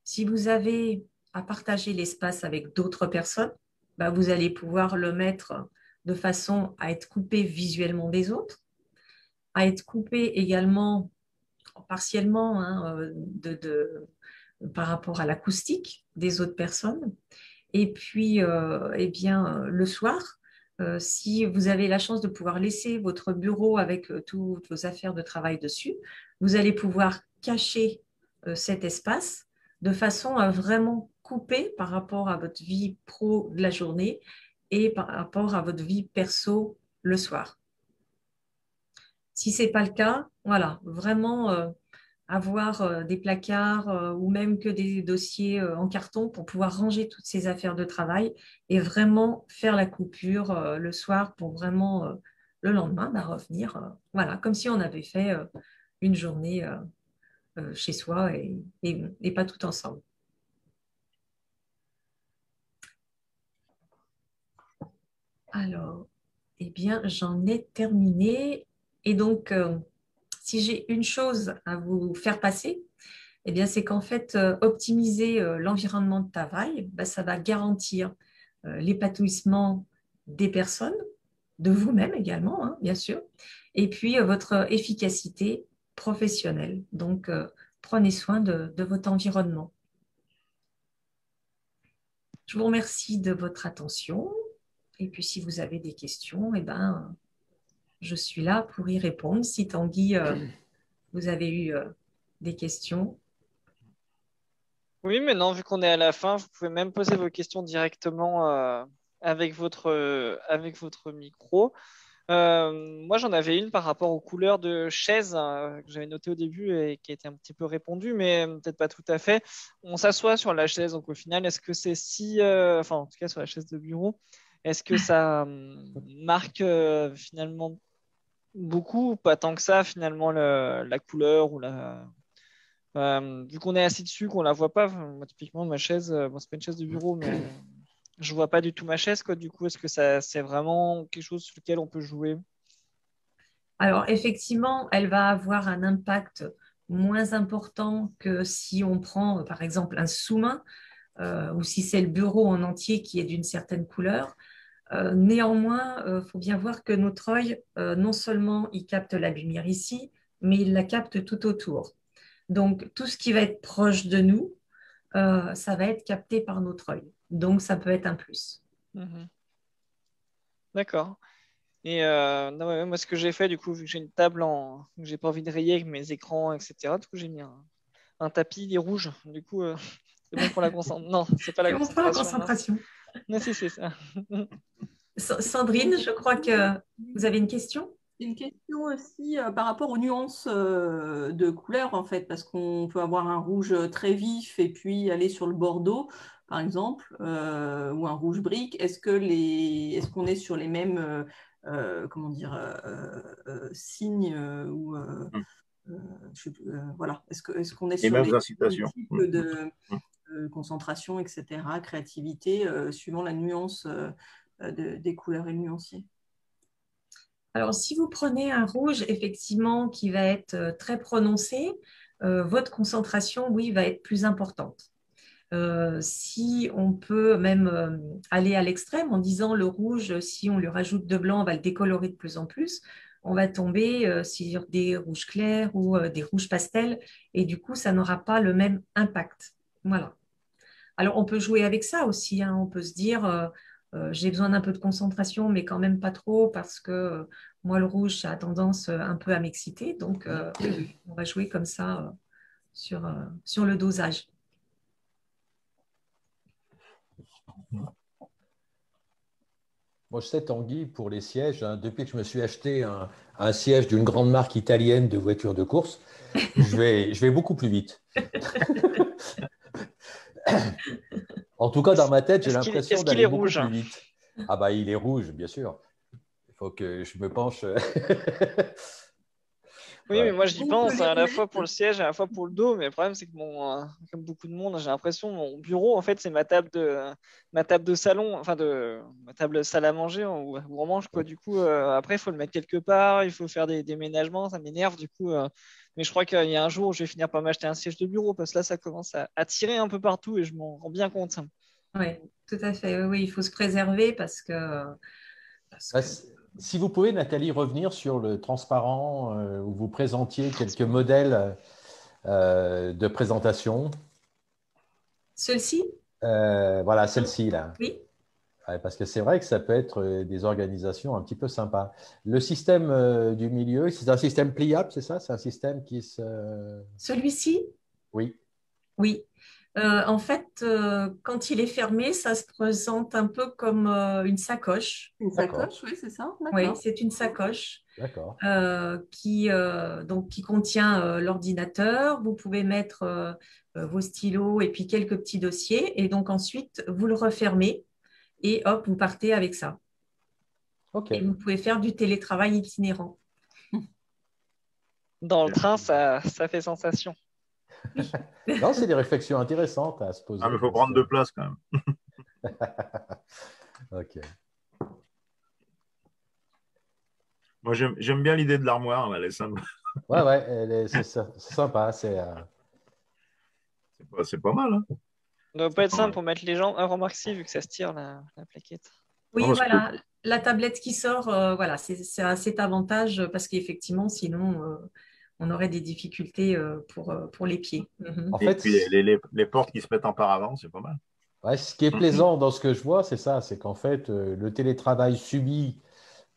Si vous avez à partager l'espace avec d'autres personnes, ben vous allez pouvoir le mettre de façon à être coupé visuellement des autres, à être coupé également partiellement hein, par rapport à l'acoustique des autres personnes. Et puis, eh bien, le soir, si vous avez la chance de pouvoir laisser votre bureau avec toutes vos affaires de travail dessus, vous allez pouvoir cacher cet espace de façon à vraiment couper par rapport à votre vie pro de la journée et par rapport à votre vie perso le soir. Si ce n'est pas le cas, voilà, vraiment avoir des placards ou même que des dossiers en carton pour pouvoir ranger toutes ces affaires de travail et vraiment faire la coupure le soir pour vraiment le lendemain bah, revenir, voilà, comme si on avait fait une journée chez soi et pas tout ensemble. Alors, eh bien, j'en ai terminé. Et donc, si j'ai une chose à vous faire passer, eh bien, c'est qu'en fait, optimiser l'environnement de travail, bah, ça va garantir l'épanouissement des personnes, de vous-même également, hein, bien sûr, et puis votre efficacité professionnelle. Donc, prenez soin de votre environnement. Je vous remercie de votre attention. Et puis, si vous avez des questions, eh ben, je suis là pour y répondre. Si Tanguy, vous avez eu des questions. Oui, mais non, vu qu'on est à la fin, vous pouvez même poser vos questions directement avec votre micro. Moi, j'en avais une par rapport aux couleurs de chaises que j'avais notées au début et qui a été un petit peu répondue, mais peut-être pas tout à fait. On s'assoit sur la chaise, donc au final, est-ce que c'est si, enfin en tout cas sur la chaise de bureau, est-ce que ça marque finalement beaucoup ou pas tant que ça finalement la couleur ou la vu qu'on est assis dessus, qu'on la voit pas. Moi, typiquement, ma chaise, bon, c'est pas une chaise de bureau, mais je vois pas du tout ma chaise, quoi. Du coup, est-ce que ça, c'est vraiment quelque chose sur lequel on peut jouer? Alors, effectivement, elle va avoir un impact moins important que si on prend, par exemple, un sous-main ou si c'est le bureau en entier qui est d'une certaine couleur. Néanmoins, il faut bien voir que notre œil, non seulement il capte la lumière ici, mais il la capte tout autour. Donc, tout ce qui va être proche de nous, ça va être capté par notre œil. Donc, ça peut être un plus. Mhm. D'accord. Et non, ouais, moi, ce que j'ai fait, du coup, vu que j'ai une table que j'ai pas envie de rayer avec mes écrans, etc., du coup, j'ai mis un tapis, il est rouge. Du coup, c'est bon pour la concentration. Non, c'est pas la C'est bon pour la concentration, mince. concentration. Non, si, c'est ça. Sandrine, je crois que vous avez une question? Une question aussi par rapport aux nuances de couleurs, en fait, parce qu'on peut avoir un rouge très vif et puis aller sur le bordeaux, par exemple, ou un rouge brique. Est-ce qu'on est sur les mêmes comment dire, signes ou voilà. Est-ce qu'on est Les sur mêmes les mêmes incitations. types de concentration, etc., créativité, suivant la nuance des couleurs et le nuancier? Alors, si vous prenez un rouge, effectivement, qui va être très prononcé, votre concentration, oui, va être plus importante. Si on peut même aller à l'extrême en disant le rouge, si on lui rajoute de blanc, on va le décolorer de plus en plus, on va tomber sur des rouges clairs ou des rouges pastels, et du coup, ça n'aura pas le même impact. Voilà. Alors, on peut jouer avec ça aussi, hein. On peut se dire, j'ai besoin d'un peu de concentration, mais quand même pas trop, parce que moi, le rouge, ça a tendance un peu à m'exciter. Donc, oui, on va jouer comme ça sur le dosage. Moi, je sais, Tanguy, pour les sièges, hein, depuis que je me suis acheté un siège d'une grande marque italienne de voitures de course, je vais beaucoup plus vite. En tout cas, dans ma tête, j'ai l'impression Est-ce qu'il d'aller est beaucoup rouge? plus vite. Ah bah, il est rouge, bien sûr. Il faut que je me penche. Oui, mais Ouais. moi j'y On peut pense les à la fois pour le remettre. siège et à la fois pour le dos. Mais le problème, c'est que comme beaucoup de monde, j'ai l'impression mon bureau, en fait, c'est ma table de salon, enfin ma table salle à manger où on mange, quoi. Du coup, après, il faut le mettre quelque part, il faut faire des déménagements, ça m'énerve. Du coup, mais je crois qu'il y a un jour où je vais finir par m'acheter un siège de bureau parce que là, ça commence à tirer un peu partout et je m'en rends bien compte. Oui, tout à fait. Oui, oui, il faut se préserver parce Bah, que si vous pouvez, Nathalie, revenir sur le transparent où vous présentiez quelques modèles de présentation. ceux-ci, Voilà, celle-ci, là. oui. Ouais, parce que c'est vrai que ça peut être des organisations un petit peu sympas. Le système du milieu, c'est un système pliable, c'est ça? C'est un système qui se... Celui-ci, Oui, oui. En fait, quand il est fermé, ça se présente un peu comme une sacoche. Une d'accord, sacoche, oui, c'est ça, Oui, d'accord. c'est une sacoche d'accord. qui contient l'ordinateur. Vous pouvez mettre vos stylos et puis quelques petits dossiers. Et donc ensuite, vous le refermez et hop, vous partez avec ça. OK. Et vous pouvez faire du télétravail itinérant. Dans le train, ça fait sensation. Non, c'est des réflexions intéressantes à se Ah, mais poser. il faut prendre deux places quand même. OK. Moi, j'aime bien l'idée de l'armoire, là, les symboles. Ouais, ouais, c'est sympa. C'est pas mal, hein. Ça doit pas C'est être pas simple mal. pour mettre les gens. Ah, remarque si, vu que ça se tire la plaquette. Non, Oui, parce que voilà, la tablette qui sort, voilà, c'est à cet avantage parce qu'effectivement, sinon, on aurait des difficultés pour les pieds. Mhm. En et fait, puis les portes qui se mettent en paravent, c'est pas mal. ouais, ce qui est plaisant dans ce que je vois, c'est ça, c'est qu'en fait, le télétravail subit,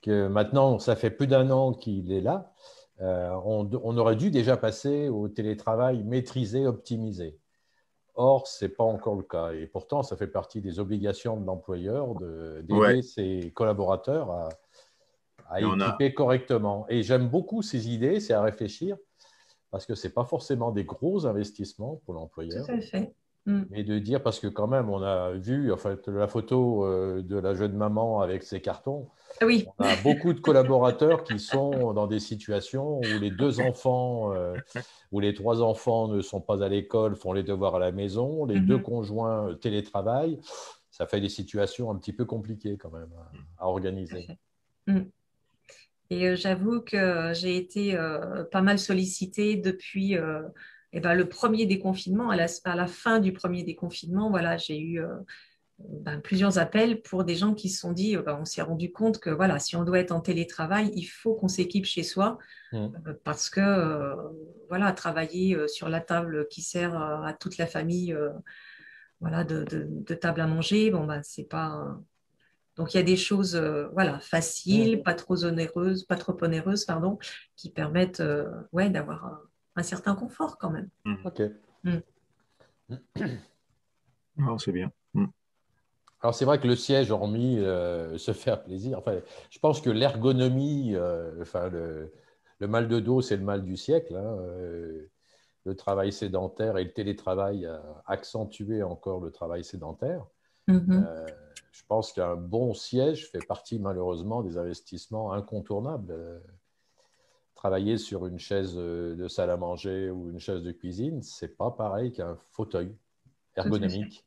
que maintenant, ça fait plus d'un an qu'il est là, on aurait dû déjà passer au télétravail maîtrisé, optimisé. Or, ce n'est pas encore le cas. Et pourtant, ça fait partie des obligations de l'employeur Ouais. d'aider ses collaborateurs à équiper correctement. Et j'aime beaucoup ces idées, c'est à réfléchir, parce que ce n'est pas forcément des gros investissements pour l'employeur. Tout à fait. Mais de dire, parce que quand même, on a vu en fait, la photo de la jeune maman avec ses cartons. Oui. On a beaucoup de collaborateurs qui sont dans des situations où les 2 enfants ou les 3 enfants ne sont pas à l'école, font les devoirs à la maison, les 2 conjoints télétravaillent. Ça fait des situations un petit peu compliquées quand même à organiser. Et j'avoue que j'ai été pas mal sollicitée depuis le premier déconfinement. À la fin du premier déconfinement, voilà, j'ai eu plusieurs appels pour des gens qui se sont dit, on s'est rendu compte que voilà, si on doit être en télétravail, il faut qu'on s'équipe chez soi parce que voilà, travailler sur la table qui sert à toute la famille voilà, de table à manger, c'est pas. Donc, il y a des choses voilà, faciles, pas trop onéreuses, pardon, qui permettent ouais, d'avoir un certain confort quand même. OK. Non, c'est bien. Alors, c'est vrai que le siège, hormis se faire plaisir, enfin, je pense que l'ergonomie, le mal de dos, c'est le mal du siècle. Hein, le travail sédentaire et le télétravail a accentué encore le travail sédentaire. Je pense qu'un bon siège fait partie malheureusement des investissements incontournables. Travailler sur une chaise de salle à manger ou une chaise de cuisine, ce n'est pas pareil qu'un fauteuil ergonomique.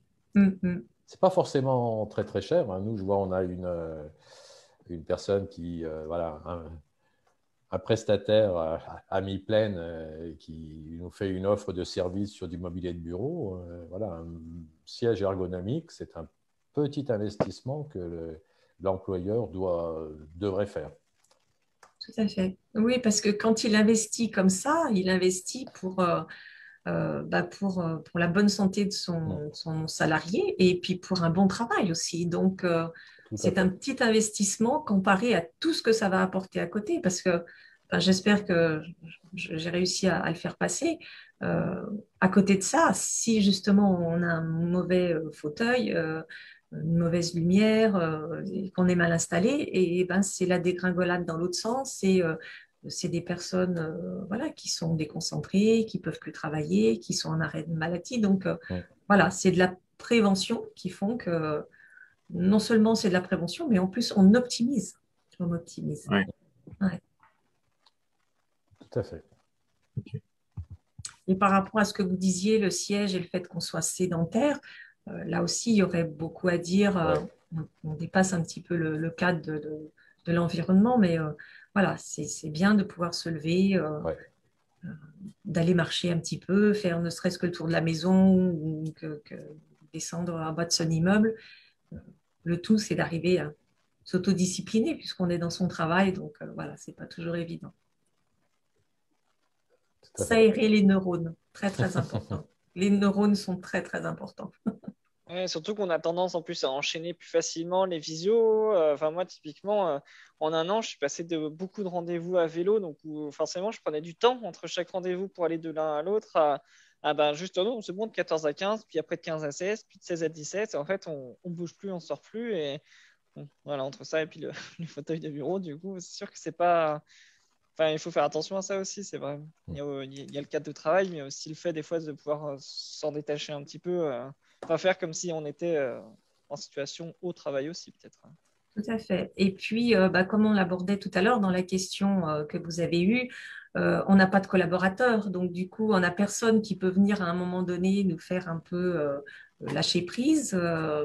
C'est pas forcément très très cher. Hein. Nous, je vois, on a une personne qui, voilà, un prestataire à mi-pleine qui nous fait une offre de service sur du mobilier de bureau. Voilà, un siège ergonomique, c'est un petit investissement que l'employeur devrait faire. Tout à fait. Oui, parce que quand il investit comme ça, il investit pour la bonne santé de son salarié et puis pour un bon travail aussi. Donc, c'est un petit investissement comparé à tout ce que ça va apporter à côté parce que j'espère que j'ai réussi à le faire passer. À côté de ça, si justement on a un mauvais fauteuil, une mauvaise lumière, et qu'on est mal installé, et c'est la dégringolade dans l'autre sens. C'est des personnes voilà, qui sont déconcentrées, qui ne peuvent plus travailler, qui sont en arrêt de maladie. Donc, voilà, c'est de la prévention qui font que non seulement c'est de la prévention, mais en plus, on optimise. On optimise. Ouais. Ouais. Tout à fait. Okay. Et par rapport à ce que vous disiez, le siège et le fait qu'on soit sédentaire, là aussi, il y aurait beaucoup à dire. On dépasse un petit peu le cadre de l'environnement, mais voilà, c'est bien de pouvoir se lever, d'aller marcher un petit peu, faire ne serait-ce que le tour de la maison ou que descendre en bas de son immeuble. Le tout, c'est d'arriver à s'autodiscipliner puisqu'on est dans son travail, donc voilà, c'est pas toujours évident. S'aérer les neurones, très très important. Les neurones sont très très importants. Ouais, surtout qu'on a tendance en plus à enchaîner plus facilement les visios. Enfin, moi, typiquement, en un an, je suis passé de beaucoup de rendez-vous à vélo. Donc, forcément, je prenais du temps entre chaque rendez-vous pour aller de l'un à l'autre. Juste, non, c'est bon, de 14 à 15, puis après de 15 à 16, puis de 16 à 17. En fait, on ne bouge plus, on ne sort plus. Et bon, voilà, entre ça et puis le fauteuil de bureau, du coup, c'est sûr que c'est pas. Enfin, il faut faire attention à ça aussi, c'est vrai. Il y a le cadre de travail, mais aussi le fait des fois de pouvoir s'en détacher un petit peu. Enfin, faire comme si on était en situation au travail aussi, peut-être. Tout à fait. Et puis, comme on l'abordait tout à l'heure dans la question que vous avez eue, on n'a pas de collaborateurs. Donc, du coup, on n'a personne qui peut venir à un moment donné nous faire un peu lâcher prise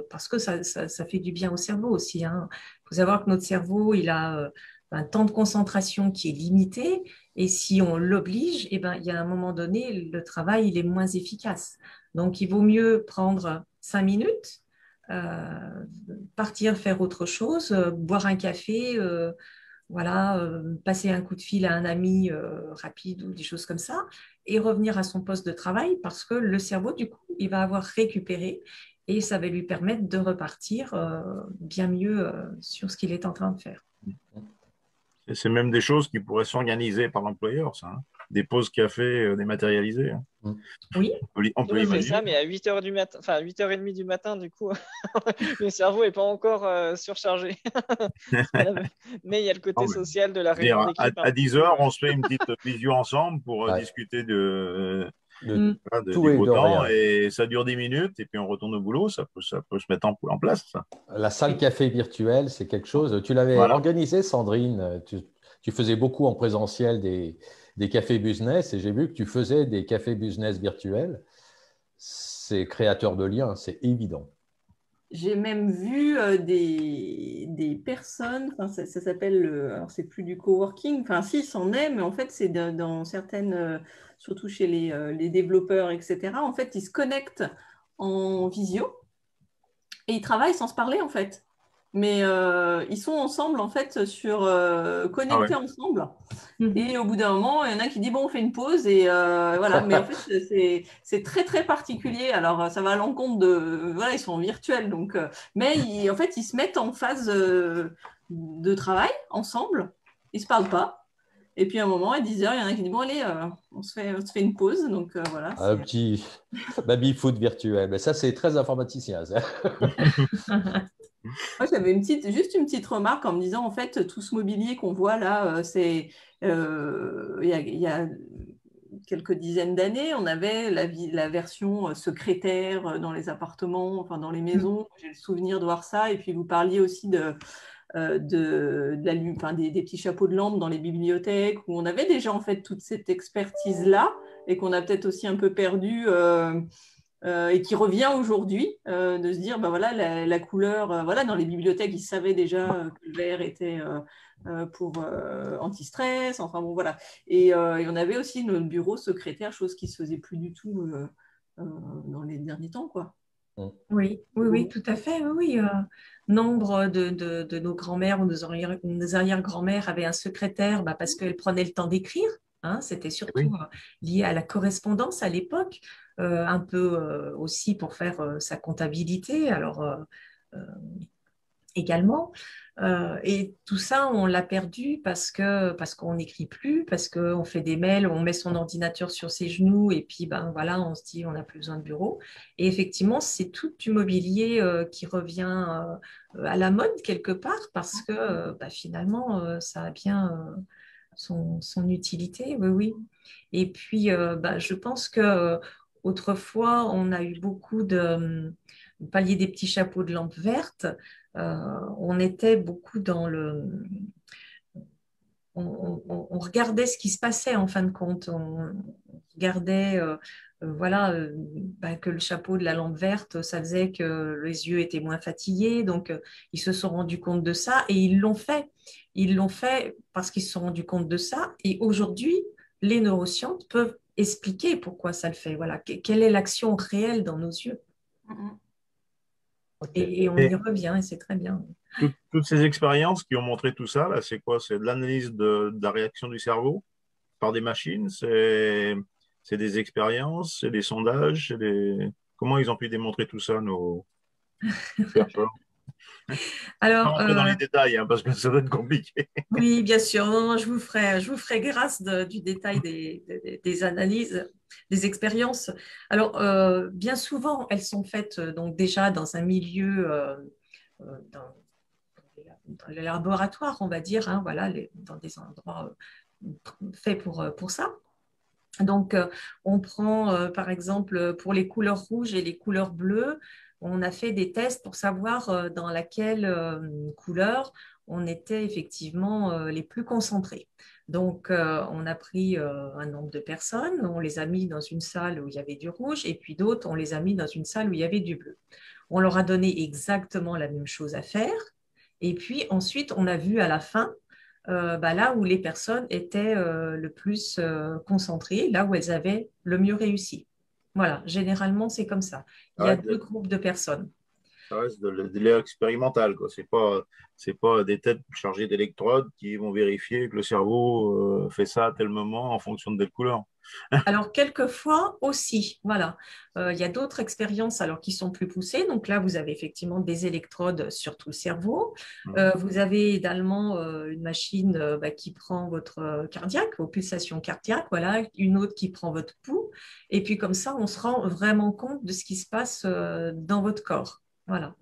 parce que ça fait du bien au cerveau aussi. Hein. Faut savoir que notre cerveau, il a un temps de concentration qui est limité. Et si on l'oblige, il y a un moment donné, le travail, il est moins efficace. Donc, il vaut mieux prendre 5 minutes, partir faire autre chose, boire un café, voilà, passer un coup de fil à un ami rapide ou des choses comme ça, et revenir à son poste de travail parce que le cerveau, du coup, il va avoir récupéré et ça va lui permettre de repartir bien mieux sur ce qu'il est en train de faire. C'est même des choses qui pourraient s'organiser par l'employeur, ça. Hein. des pauses café dématérialisées. Hein. Oui. On peut Nous, on fait l'imaginer. ça, mais à 8h du matin, enfin 8h30 du matin, du coup, le cerveau n'est pas encore surchargé. Mais il y a le côté Non, mais social de la je veux dire, réunion d'équipe un à peu 10 plus. heures, on se fait une petite visio ensemble pour Ouais. discuter De Mm. tout du et beau de temps rien. et ça dure 10 minutes et puis on retourne au boulot. Ça peut se mettre en place, ça. La salle café virtuelle, c'est quelque chose. Tu l'avais Voilà. organisé, Sandrine. Tu faisais beaucoup en présentiel des cafés business et j'ai vu que tu faisais des cafés business virtuels. C'est créateur de liens, c'est évident. J'ai même vu des personnes, enfin, ça s'appelle, alors c'est plus du coworking, enfin si, c'en est, mais en fait c'est dans certaines, surtout chez les développeurs, etc. En fait, ils se connectent en visio et ils travaillent sans se parler en fait. Mais ils sont ensemble en fait Ah ouais. connectés ensemble. Mhm. Et au bout d'un moment, il y en a qui dit bon, on fait une pause et voilà. Mais en fait, c'est très très particulier. Alors ça va à l'encontre de voilà, ils sont virtuels donc, mais en fait, ils se mettent en phase de travail ensemble. Ils se parlent pas. Et puis à un moment, à 10 heures, il y en a qui disent bon allez, on se fait une pause. Donc voilà, Un c'est. petit baby-foot virtuel. Mais ça, c'est très informaticien, ça. Moi, j'avais juste une petite remarque en me disant, en fait, tout ce mobilier qu'on voit là, il y a quelques dizaines d'années, on avait la version secrétaire dans les appartements, enfin dans les maisons. J'ai le souvenir de voir ça. Et puis, vous parliez aussi enfin, des petits chapeaux de lampe dans les bibliothèques, où on avait déjà, en fait, toute cette expertise-là et qu'on a peut-être aussi un peu perdu. Et qui revient aujourd'hui de se dire, ben voilà, la couleur, voilà, dans les bibliothèques, ils savaient déjà que le vert était pour anti-stress, enfin bon, voilà. Et on avait aussi notre bureau secrétaire, chose qui se faisait plus du tout dans les derniers temps, quoi. Oui, oui, oui, tout à fait. Oui, oui. Nombre de nos grands-mères ou nos arrière-grand-mères avaient un secrétaire bah, parce qu'elles prenaient le temps d'écrire. Hein, c'était Oui. surtout lié à la correspondance à l'époque, un peu aussi pour faire sa comptabilité. Alors, euh, également. Et tout ça, on l'a perdu parce qu'on n'écrit plus, parce qu'on fait des mails, on met son ordinateur sur ses genoux et puis ben voilà, on se dit on n'a plus besoin de bureau. Et effectivement, c'est tout du mobilier qui revient à la mode quelque part parce que bah, finalement, ça a bien son utilité. Oui, oui. Et puis, bah, je pense que autrefois, on a eu beaucoup de pallier des petits chapeaux de lampe verte. On était beaucoup dans le. On regardait ce qui se passait en fin de compte. On regardait voilà, bah, que le chapeau de la lampe verte, ça faisait que les yeux étaient moins fatigués. Donc, ils se sont rendus compte de ça et ils l'ont fait. Ils l'ont fait parce qu'ils se sont rendus compte de ça. Et aujourd'hui, les neurosciences peuvent expliquer pourquoi ça le fait. Voilà, quelle est l'action réelle dans nos yeux. Ok. Et on y Et revient et c'est très bien. toutes ces expériences qui ont montré tout ça, là, c'est quoi? C'est de l'analyse de la réaction du cerveau par des machines? C'est des expériences? C'est des sondages? Comment ils ont pu démontrer tout ça, nos chercheurs? Pas Alors, rentrer dans les détails, hein, parce que ça va être compliqué. oui, bien sûr. Non, non, je vous ferai grâce du détail des analyses, des expériences. Alors, bien souvent, elles sont faites donc déjà dans un milieu, euh, dans, dans les laboratoires, on va dire, hein, voilà, dans des endroits faits pour ça. Donc, on prend, par exemple, pour les couleurs rouges et les couleurs bleues, on a fait des tests pour savoir dans laquelle couleur on était effectivement les plus concentrés. Donc, on a pris un nombre de personnes, on les a mis dans une salle où il y avait du rouge, et puis d'autres, on les a mis dans une salle où il y avait du bleu. On leur a donné exactement la même chose à faire, et puis ensuite, on a vu à la fin bah, là où les personnes étaient le plus concentrées, là où elles avaient le mieux réussi. Voilà, généralement, c'est comme ça. Il y a Ouais, deux groupes de personnes. ça reste de l'air expérimental, quoi. C'est pas des têtes chargées d'électrodes qui vont vérifier que le cerveau fait ça à tel moment en fonction de telle couleur. Alors, quelquefois aussi, voilà. Il y a d'autres expériences alors qui sont plus poussées. Donc là, vous avez effectivement des électrodes sur tout le cerveau. Vous avez également une machine qui prend votre cardiaque, vos pulsations cardiaques, voilà, une autre qui prend votre pouls. Et puis comme ça, on se rend vraiment compte de ce qui se passe dans votre corps. Voilà.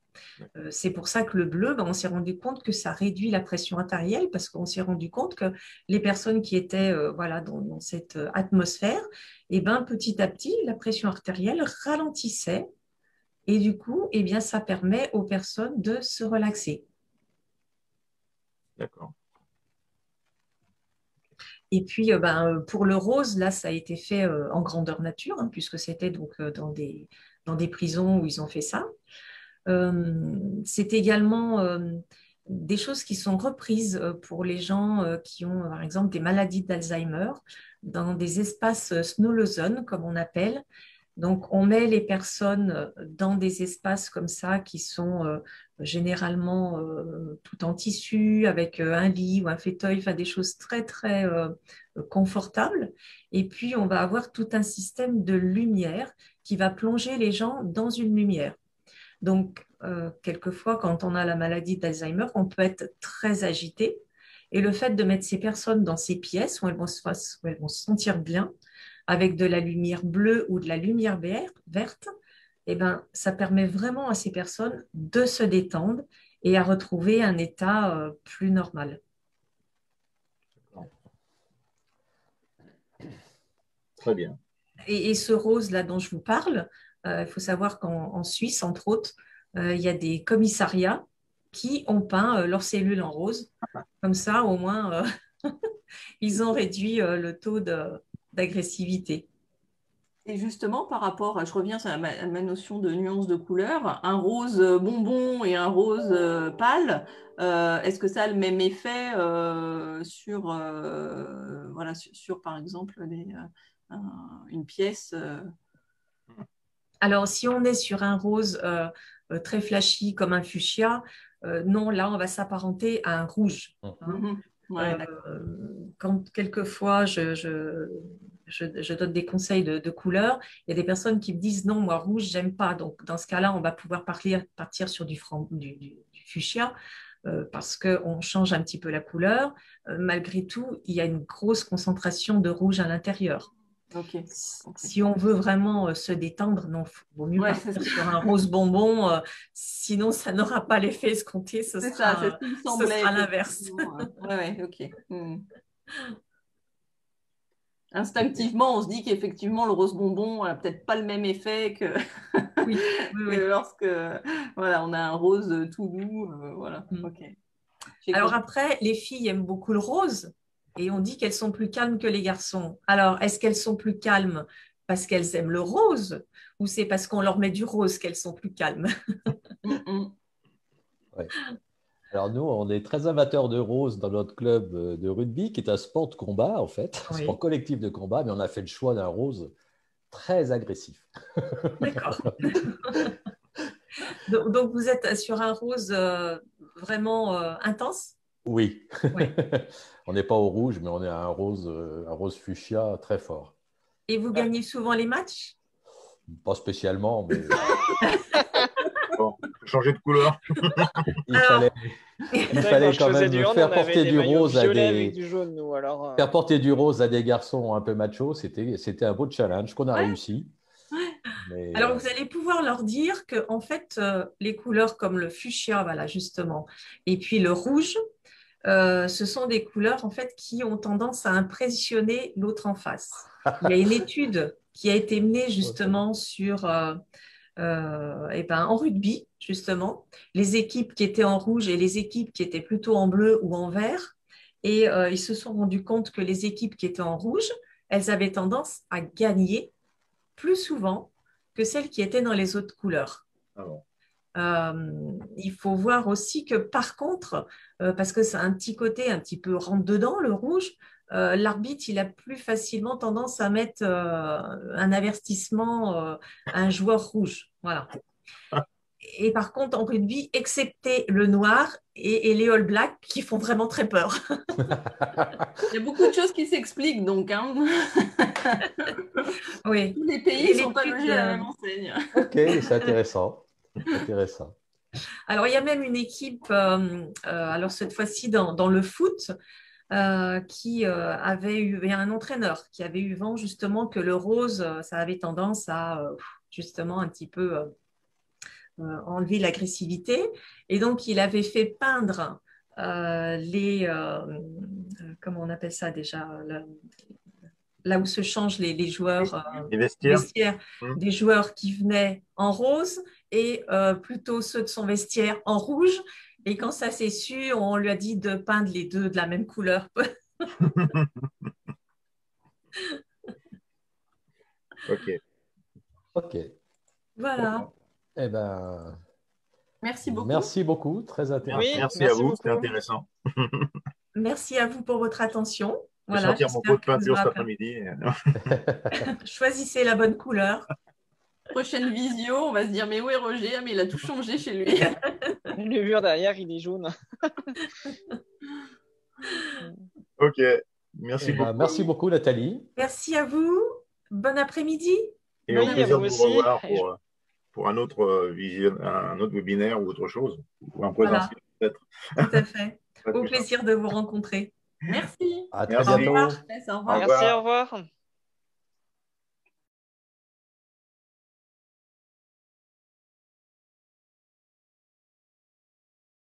C'est pour ça que le bleu, on s'est rendu compte que ça réduit la pression artérielle parce qu'on s'est rendu compte que les personnes qui étaient voilà, dans cette atmosphère, et ben, petit à petit, la pression artérielle ralentissait et du coup, eh bien, ça permet aux personnes de se relaxer. D'accord. Et puis, pour le rose, là, ça a été fait en grandeur nature, hein, puisque c'était donc dans des prisons où ils ont fait ça. C'est également des choses qui sont reprises pour les gens qui ont, par exemple, des maladies d'Alzheimer dans des espaces snow zone, comme on appelle. Donc, on met les personnes dans des espaces comme ça qui sont généralement tout en tissu, avec un lit ou un fauteuil, enfin des choses très, très confortables. Et puis, on va avoir tout un système de lumière qui va plonger les gens dans une lumière. Donc, quelquefois, quand on a la maladie d'Alzheimer, on peut être très agité. Et le fait de mettre ces personnes dans ces pièces où elles vont se sentir bien, avec de la lumière bleue ou de la lumière verte, eh ben, ça permet vraiment à ces personnes de se détendre et à retrouver un état plus normal. Très bien. Et ce rose-là dont je vous parle, il faut savoir qu'en Suisse, entre autres, il y a des commissariats qui ont peint leurs cellules en rose. Comme ça, au moins, ils ont réduit le taux d'agressivité. Et justement, par rapport, je reviens à ma notion de nuance de couleur, un rose bonbon et un rose pâle, est-ce que ça a le même effet voilà, sur, par exemple, une pièce Alors, si on est sur un rose très flashy comme un fuchsia, non, là, on va s'apparenter à un rouge. Hein. Ouais, Quand quelquefois je donne des conseils de couleurs, il y a des personnes qui me disent non, moi rouge, j'aime pas. Donc dans ce cas-là, on va pouvoir partir sur du fuchsia parce qu'on change un petit peu la couleur. Malgré tout, il y a une grosse concentration de rouge à l'intérieur. Okay. Si on veut vraiment se détendre, non, il vaut mieux partir sur un rose bonbon, sinon ça n'aura pas l'effet escompté, ce sera l'inverse. Ouais, ok. Instinctivement, on se dit qu'effectivement, le rose bonbon n'a peut-être pas le même effet que, que lorsque voilà, on a un rose tout doux. Voilà. Okay. Alors après, les filles aiment beaucoup le rose. Et on dit qu'elles sont plus calmes que les garçons. Alors, est-ce qu'elles sont plus calmes parce qu'elles aiment le rose ou c'est parce qu'on leur met du rose qu'elles sont plus calmes? Ouais. Alors nous, on est très amateurs de rose dans notre club de rugby, qui est un sport de combat en fait, un sport collectif de combat, mais on a fait le choix d'un rose très agressif. D'accord. Donc vous êtes sur un rose vraiment intense? Oui. On n'est pas au rouge, mais on est à un rose fuchsia très fort. Et vous gagnez souvent les matchs? Pas spécialement, mais... Bon, changer de couleur. Il fallait quand même faire porter du rose à des... Faire porter du rose à des garçons un peu machos, c'était un beau challenge qu'on a réussi. Mais, alors, vous allez pouvoir leur dire que, en fait, les couleurs comme le fuchsia, voilà, justement, et puis le rouge, ce sont des couleurs, en fait, qui ont tendance à impressionner l'autre en face. Il y a une étude qui a été menée, justement, sur, en rugby, justement, les équipes qui étaient en rouge et les équipes qui étaient plutôt en bleu ou en vert. Et ils se sont rendus compte que les équipes qui étaient en rouge, elles avaient tendance à gagner plus souvent que celles qui étaient dans les autres couleurs. Ah bon. Il faut voir aussi que par contre, parce que c'est un petit côté un petit peu rentre-dedans, le rouge, l'arbitre, il a plus facilement tendance à mettre un avertissement à un joueur rouge. Voilà. Et par contre, en rugby, excepté le noir et les All Blacks qui font vraiment très peur. Il y a beaucoup de choses qui s'expliquent, donc. Hein. Oui. Tous les pays Et ne sont pas l'étude, logés à la même enseigne. Ok, c'est intéressant. Intéressant. Alors, il y a même une équipe, alors cette fois-ci dans le foot, qui il y a un entraîneur qui avait eu vent justement que le rose, ça avait tendance à justement un petit peu enlever l'agressivité. Et donc, il avait fait peindre comment on appelle ça déjà, là où se changent les joueurs, Les vestiaires. vestiaires, des joueurs qui venaient en rose et plutôt ceux de son vestiaire en rouge. Et quand ça s'est su, on lui a dit de peindre les deux de la même couleur. Ok. Ok. Voilà. Eh ben, Merci beaucoup. merci beaucoup, très intéressant. Oui, Merci à merci vous, c'était beaucoup. intéressant. Merci à vous pour votre attention. Je vais Voilà, sortir mon pot j'espère de que vous peinture cet aura plu. après-midi. Choisissez la bonne couleur. Prochaine visio, on va se dire, mais où est Roger? Ah, mais il a tout changé chez lui. Le mur derrière, il est jaune. Ok, merci Eh ben, beaucoup. merci beaucoup, Nathalie. Merci à vous. Bon après-midi. Et Oui, au à plaisir vous de vous aussi. revoir Et pour un autre, un autre webinaire ou autre chose, ou un Voilà, présentiel peut-être. tout à fait. Pas Au plus tard. plaisir de vous rencontrer. Merci. À très Merci. bientôt. Au revoir. Au merci, revoir. au revoir.